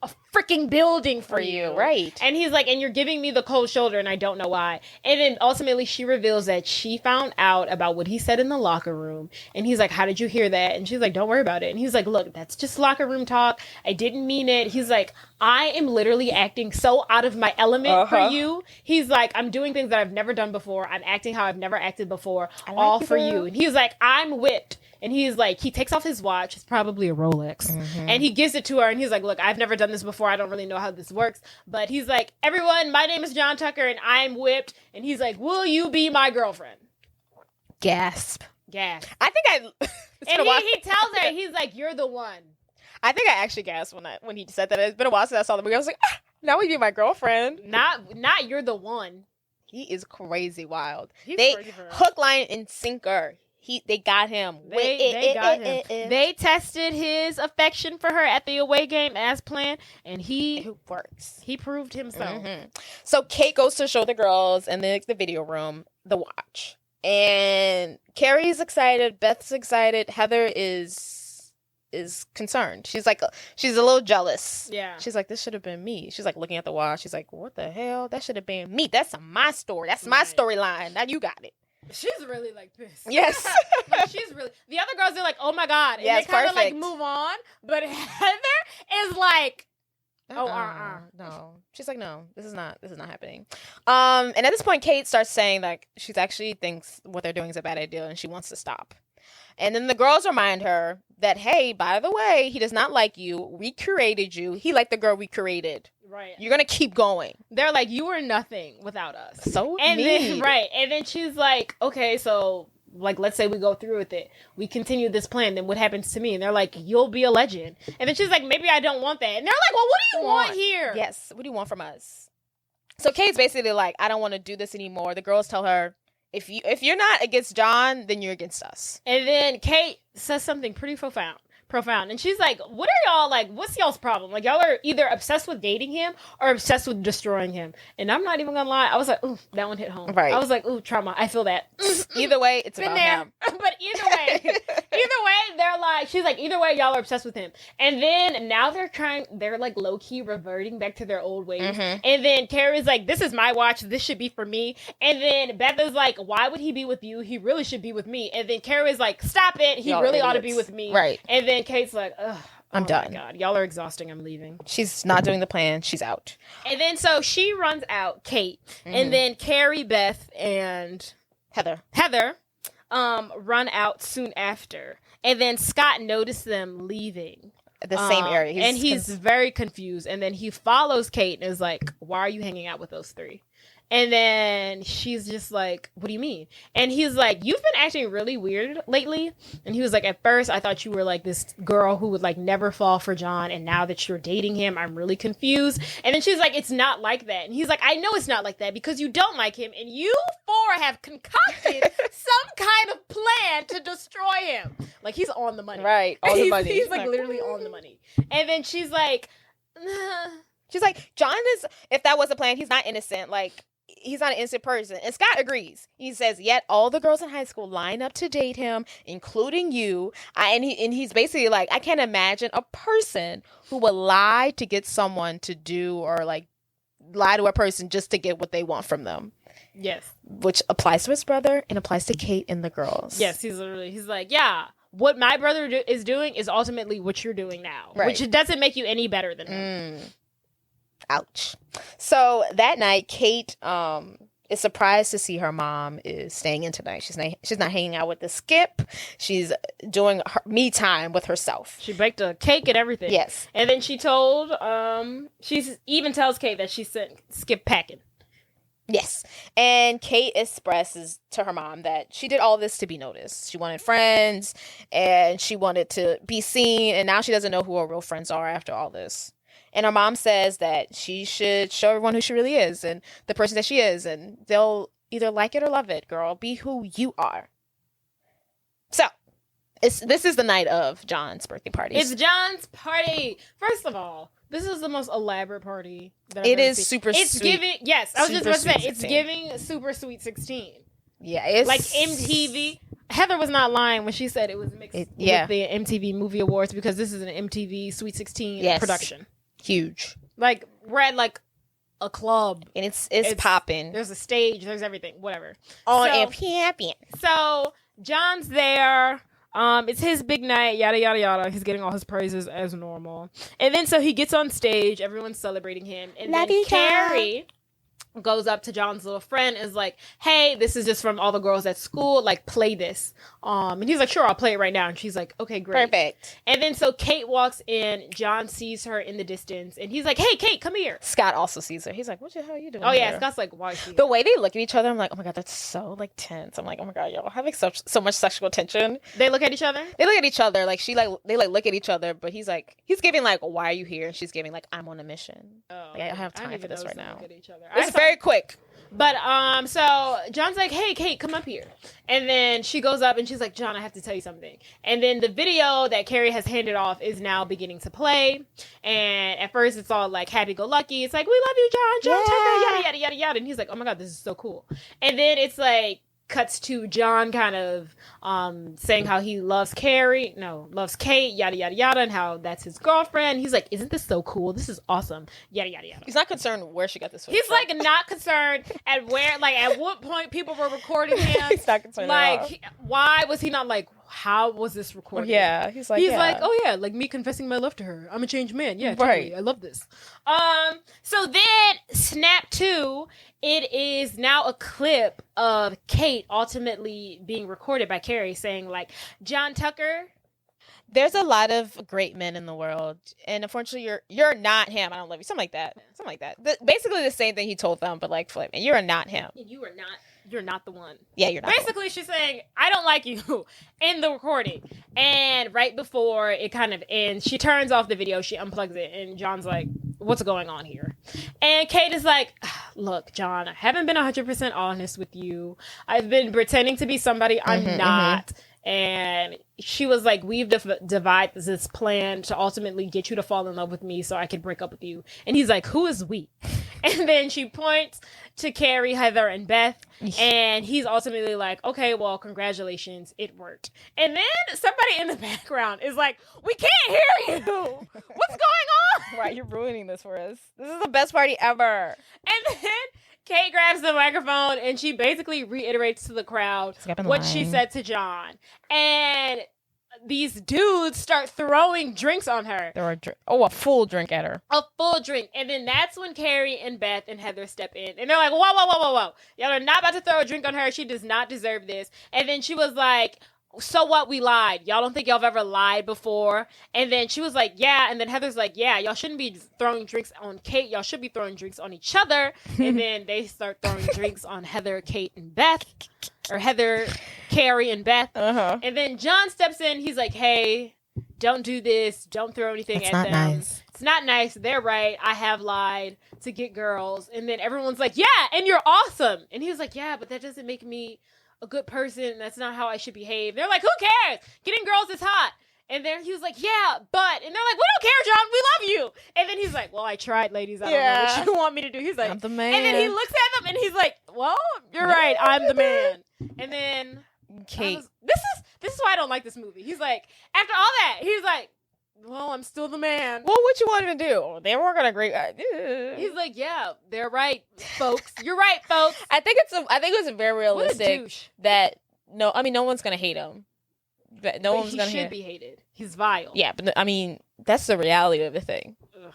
a freaking building for you. Right. And he's like, and you're giving me the cold shoulder and I don't know why. And then ultimately she reveals that she found out about what he said in the locker room. And he's like, how did you hear that? And she's like, don't worry about it. And he's like, look, that's just locker room talk. I didn't mean it. He's like, I am literally acting so out of my element for you. He's like, I'm doing things that I've never done before. I'm acting how I've never acted before. All for you. And he's like, I'm whipped. And he's like, he takes off his watch. It's probably a Rolex. Mm-hmm. And he gives it to her. And he's like, look, I've never done this before. I don't really know how this works. But he's like, everyone, my name is John Tucker and I'm whipped. And he's like, will you be my girlfriend? Gasp. Gasp. I think and he tells her, he's like, you're the one. I think I actually gasped when he said that. It's been a while since I saw the movie. I was like, now will you be my girlfriend? Not you're the one. He is crazy wild. He's crazy for hook, line, and sinker. They got him. They got him. They tested his affection for her at the away game as planned, and it works. He proved himself. Mm-hmm. So Kate goes to show the girls in the video room the watch, and Carrie's excited. Beth's excited. Heather is concerned. She's like, she's a little jealous. Yeah. She's like, this should have been me. She's like looking at the watch. She's like, what the hell? That should have been me. That's my story. That's my storyline. Now you got it. She's really like pissed. Yes. Like, she's really. The other girls are like, oh my God. And they kind of like move on. But Heather is like, no. She's like, no, this is not happening. And at this point, Kate starts saying like she actually thinks what they're doing is a bad idea and she wants to stop. And then the girls remind her that, hey, by the way, he does not like you. We created you. He liked the girl we created. Right. You're going to keep going. They're like, you were nothing without us. So and then, right. And then she's like, okay, so like, let's say we go through with it. We continue this plan. Then what happens to me? And they're like, you'll be a legend. And then she's like, maybe I don't want that. And they're like, well, what do you want here? Yes. What do you want from us? So Kate's basically like, I don't want to do this anymore. The girls tell her, if you're not against John, then you're against us. And then Kate says something pretty profound. And she's like, what are y'all like, what's y'all's problem? Like, y'all are either obsessed with dating him or obsessed with destroying him. And I'm not even gonna lie, I was like, ooh, that one hit home. Right. I was like, ooh, trauma. I feel that. Either way, it's about him. But either way, they're like, she's like, either way, y'all are obsessed with him. And then now they're like low key reverting back to their old ways. Mm-hmm. And then Carrie's like, this is my watch. This should be for me. And then Beth is like, why would he be with you? He really should be with me. And then Carrie's like, stop it. He y'all really idiots. ought to be with me. Right. And then Kate's like, ugh. I'm done. Oh my God, y'all are exhausting. I'm leaving. She's not doing the plan. She's out. And then so she runs out, Kate, and then Carrie, Beth, and Heather run out soon after. And then Scott noticed them leaving. The same area. He's very confused. And then he follows Kate and is like, why are you hanging out with those three? And then she's just like, what do you mean? And he's like, you've been acting really weird lately. And he was like, at first I thought you were like this girl who would like never fall for John. And now that you're dating him, I'm really confused. And then she's like, it's not like that. And he's like, I know it's not like that because you don't like him. And you four have concocted some kind of plan to destroy him. Like he's on the money. Right. On the money. He's like literally on the money. And then she's like, she's like, John is, if that was the plan, he's not innocent. Like, he's not an innocent person. And Scott agrees. He says, yet all the girls in high school line up to date him, including you. And he's basically like, I can't imagine a person who would lie to get someone to do or like lie to a person just to get what they want from them. Yes. Which applies to his brother and applies to Kate and the girls. Yes, he's like, yeah, what my brother is doing is ultimately what you're doing now. Right. Which doesn't make you any better than him. Ouch. So that night, Kate is surprised to see her mom is staying in tonight. She's not hanging out with the Skip. She's doing her me time with herself. She baked a cake and everything. Yes. And then she told, she even tells Kate that she sent Skip packing. Yes. And Kate expresses to her mom that she did all this to be noticed. She wanted friends and she wanted to be seen. And now she doesn't know who her real friends are after all this. And her mom says that she should show everyone who she really is and the person that she is. And they'll either like it or love it, girl. Be who you are. So, this is the night of John's birthday party. It's John's party. First of all, this is the most elaborate party that I've It ever is seen. super It's sweet. giving, yes, I was just about to say, Super it's Sweet giving Super Sweet 16. Yeah, it's Like MTV. Heather was not lying when she said it was mixed with the MTV Movie Awards because this is an MTV Sweet 16 production. Huge. Like, we're at like a club. And it's popping. There's a stage, there's everything, whatever. So John's there. It's his big night, yada, yada, yada. He's getting all his praises as normal. And then so he gets on stage. Everyone's celebrating him. And then Carrie goes up to John's little friend and is like, hey, this is just from all the girls at school. Like, play this. And he's like, sure, I'll play it right now. And she's like, okay, great. Perfect. And then so Kate walks in. John sees her in the distance. And he's like, hey, Kate, come here. Scott also sees her. He's like, what the hell are you doing Oh, yeah. here? Scott's like, why is she The way they look at each other, I'm like, oh my God, that's so like tense. I'm like, oh my God, y'all have like so much sexual tension. They look at each other? They look at each other. Like they look at each other, but he's giving like, why are you here? And she's giving like, I'm on a mission. Oh, like, I don't have time for this right now. It's very quick. But so John's like, hey, Kate, come up here. And then she goes up and she's like, John, I have to tell you something. And then the video that Carrie has handed off is now beginning to play. And at first it's all like happy-go-lucky. It's like, we love you, John Tucker, yada, yada, yada, yada. And he's like, oh my God, this is so cool. And then it's like, cuts to John kind of saying how he loves Kate, yada, yada, yada, and how that's his girlfriend. He's like, isn't this so cool? This is awesome. Yada, yada, yada. He's not concerned where she got this. He's like not concerned at where, like at what point people were recording him. He's not concerned like, why was he not like, how was this recorded? Yeah, he's like, oh yeah, like me confessing my love to her. I'm a changed man. Yeah, totally. Right. I love this. So then snap to, it is now a clip of Kate ultimately being recorded by Carrie saying like, John Tucker, there's a lot of great men in the world, and unfortunately, you're not him. I don't love you. Something like that. Basically, the same thing he told them, but like flip. And you are not him. You're not the one. Yeah, you're not. Basically, she's saying, I don't like you in the recording. And right before it kind of ends, she turns off the video, she unplugs it, and John's like, what's going on here? And Kate is like, look, John, I haven't been 100% honest with you. I've been pretending to be somebody I'm not. And she was like, we've devised this plan to ultimately get you to fall in love with me so I could break up with you. And he's like, who is we? And then she points to Carrie, Heather, and Beth. And he's ultimately like, okay, well, congratulations. It worked. And then somebody in the background is like, we can't hear you. What's going on? Right, you're ruining this for us. This is the best party ever. And then Kate grabs the microphone and she basically reiterates to the crowd what she said to John. And these dudes start throwing drinks on her. A full drink at her. A full drink. And then that's when Carrie and Beth and Heather step in. And they're like, whoa. Y'all are not about to throw a drink on her. She does not deserve this. And then she was like, so what? We lied. Y'all don't think y'all have ever lied before? And then she was like, yeah. And then Heather's like, yeah, y'all shouldn't be throwing drinks on Kate. Y'all should be throwing drinks on each other. And then they start throwing drinks on Heather, Kate, and Beth. Or Heather, Carrie, and Beth. And then John steps in. He's like, hey, don't do this. Don't throw anything at them. Nice. It's not nice. They're right. I have lied to get girls. And then everyone's like, yeah, and you're awesome. And he was like, yeah, but that doesn't make me a good person. That's not how I should behave. They're like, who cares? Getting girls is hot. And then he was like, yeah, but. And they're like, we don't care, John. We love you. And then he's like, well, I tried, ladies. I don't know what you want me to do. He's like, I'm the man. And then he looks at them and he's like, well, you're right. I'm the man. And then Kate. This is why I don't like this movie. He's like, after all that, he's like, well, I'm still the man. Well, what you want him to do? They weren't gonna agree. He's like, yeah, they're right, folks. You're right, folks. I think it's very realistic that no one's gonna hate him. But no one's gonna. He should be hated. He's vile. Yeah, but I mean, that's the reality of the thing. Ugh.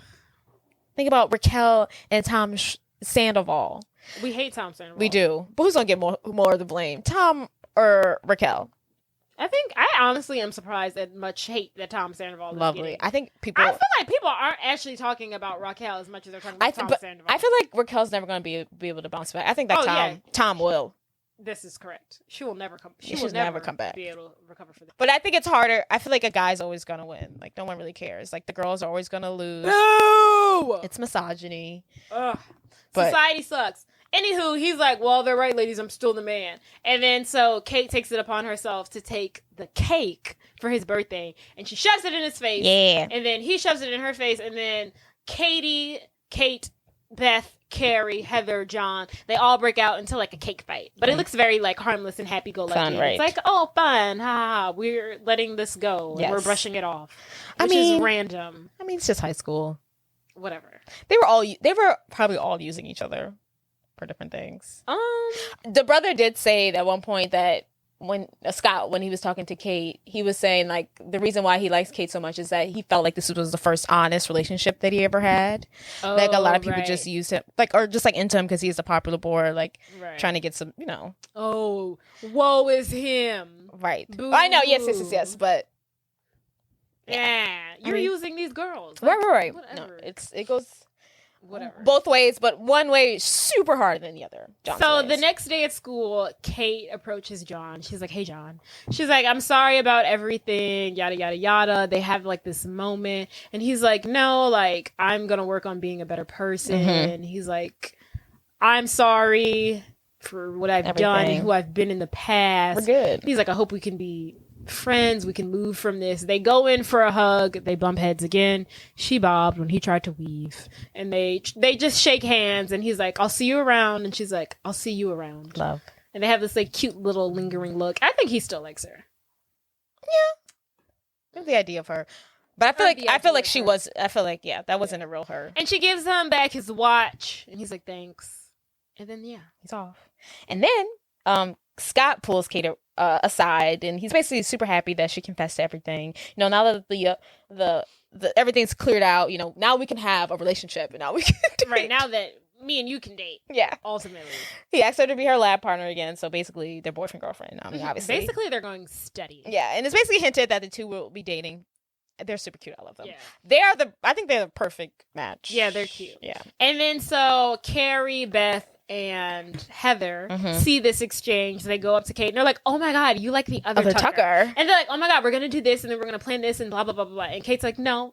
Think about Raquel and Tom Sandoval. We hate Tom Sandoval. We do. But who's gonna get more of the blame, Tom or Raquel? I honestly am surprised at much hate that Tom Sandoval is Lovely. getting. I think people. I feel like people aren't actually talking about Raquel as much as they're talking about Tom Sandoval. I feel like Raquel's never going to be able to bounce back. I think that Tom will. This is correct. She will never come. She will never come back. Be able to recover for this. But I think it's harder. I feel like a guy's always going to win. Like, no one really cares. Like, the girls are always going to lose. No! It's misogyny. Ugh. Society sucks. Anywho, he's like, well, they're right, ladies. I'm still the man. And then so Kate takes it upon herself to take the cake for his birthday. And she shoves it in his face. Yeah. And then he shoves it in her face. And then Kate, Beth, Carrie, Heather, John, they all break out into like a cake fight. But it looks very like harmless and happy-go-lucky. Right. It's like, oh, fun. Ha, we're letting this go. And we're brushing it off. Which is random. I mean, it's just high school. Whatever. They were probably all using each other for different things. The brother did say at one point that when Scott, when he was talking to Kate, he was saying like the reason why he likes Kate so much is that he felt like this was the first honest relationship that he ever had. Like a lot of people just used him, like, or just like into him because he's a popular boy, like trying to get some, you know. Oh, woe is him. Right. Boo. I know. Yes. But yeah, you're using these girls. Like, right. Whatever. No, it goes. Whatever. Both ways, but one way is super harder than the other. The next day at school, Kate approaches John. She's like, hey, John. She's like, I'm sorry about everything, yada, yada, yada. They have like this moment. And he's like, no, like, I'm going to work on being a better person. Mm-hmm. He's like, I'm sorry for what I've done and who I've been in the past. We're good. He's like, I hope we can be friends, we can move from this. They go in for a hug, they bump heads again. She bobbed when he tried to weave, and they just shake hands, and he's like, I'll see you around, and she's like, I'll see you around. Love. And they have this like cute little lingering look. I think he still likes her. Yeah, the idea of her, but I feel like that wasn't a real her. And she gives him back his watch, and he's like, thanks. And then he's off. And then Scott pulls Kate aside, and he's basically super happy that she confessed to everything. You know, now that the everything's cleared out, you know, now we can have a relationship, and now we can date. Right, now that me and you can date. Yeah. Ultimately. He asked her to be her lab partner again, so basically they're boyfriend girlfriend. I mean, obviously. Basically, they're going steady. Yeah, and it's basically hinted that the two will be dating. They're super cute. I love them. Yeah. I think they're the perfect match. Yeah, they're cute. Yeah. And then so Carrie, Beth, and Heather see this exchange. They go up to Kate and they're like, oh my God, you like the other Tucker. And they're like, oh my God, we're going to do this and then we're going to plan this and blah, blah, blah, blah. And Kate's like, no,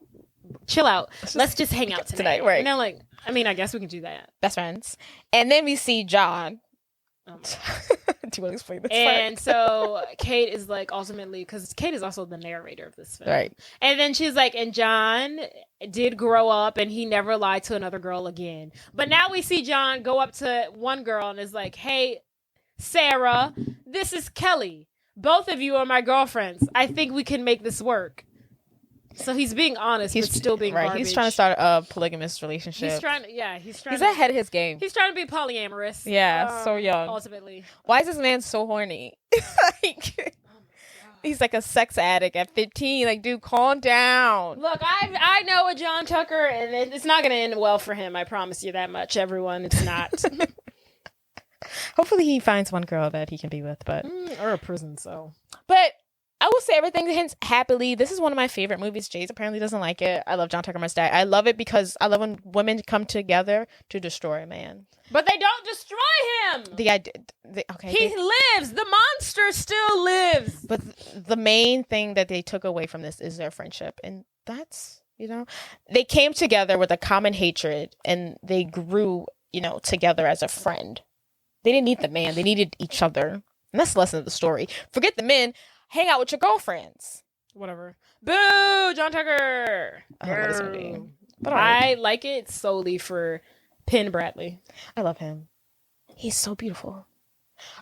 chill out. Let's just hang out tonight. Right. And they're like, I mean, I guess we can do that. Best friends. And then we see John. Do you want to explain this And so Kate is like, ultimately, because Kate is also the narrator of this film. Right. And then she's like, and John did grow up and he never lied to another girl again. But now we see John go up to one girl and is like, hey, Sarah, this is Kelly. Both of you are my girlfriends. I think we can make this work. So he's being honest, but still being garbage. He's trying to start a polygamous relationship. He's ahead of his game. He's trying to be polyamorous. Yeah, so young. Ultimately. Why is this man so horny? He's like a sex addict at 15. Like, dude, calm down. Look, I know a John Tucker, and it's not going to end well for him. I promise you that much, everyone. It's not. Hopefully he finds one girl that he can be with, but or a prison cell. But I will say everything ends happily. This is one of my favorite movies. Jace apparently doesn't like it. I love John Tucker Must Die. I love it because I love when women come together to destroy a man. But they don't destroy him. He lives. The monster still lives. But the main thing that they took away from this is their friendship. And that's, you know, they came together with a common hatred and they grew, you know, together as a friend. They didn't need the man. They needed each other. And that's the lesson of the story. Forget the men. Hang out with your girlfriends. Whatever. Boo! John Tucker! I love this movie. But I like it solely for Penn Badgley. I love him. He's so beautiful.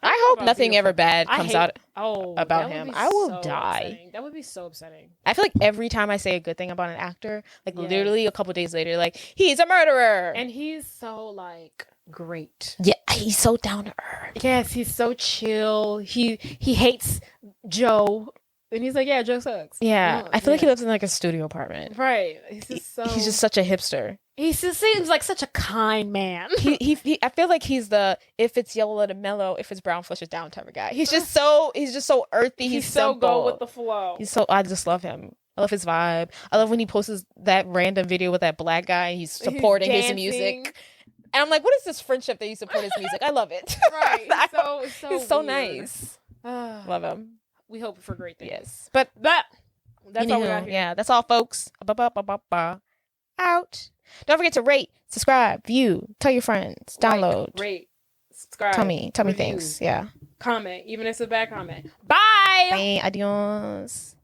I hope nothing ever bad comes out about him. I will die. Upsetting. That would be so upsetting. I feel like every time I say a good thing about an actor, like literally a couple days later, like, he's a murderer. And he's so, like, great. Yeah, he's so down to earth. Yes, he's so chill. He hates Joe. And he's like, yeah, Joe sucks. Yeah, No, I feel like he lives in like a studio apartment. Right. He's just such a hipster. He just seems like such a kind man. he I feel like he's the if it's yellow, let it mellow. If it's brown, flush it down type of guy. He's just so earthy. He's so simple. go with the flow. I just love him. I love his vibe. I love when he posts that random video with that black guy and he's supporting his music. And I'm like, what is this friendship that you support his music? I love it. Right. He's so nice. Love him. We hope for great things. Yes. But that's all we got here. Yeah, that's all, folks. Out. Don't forget to rate, subscribe, view, tell your friends, download. Like, rate, subscribe. Tell me review, things. Yeah. Comment, even if it's a bad comment. Bye. Bye. Adios.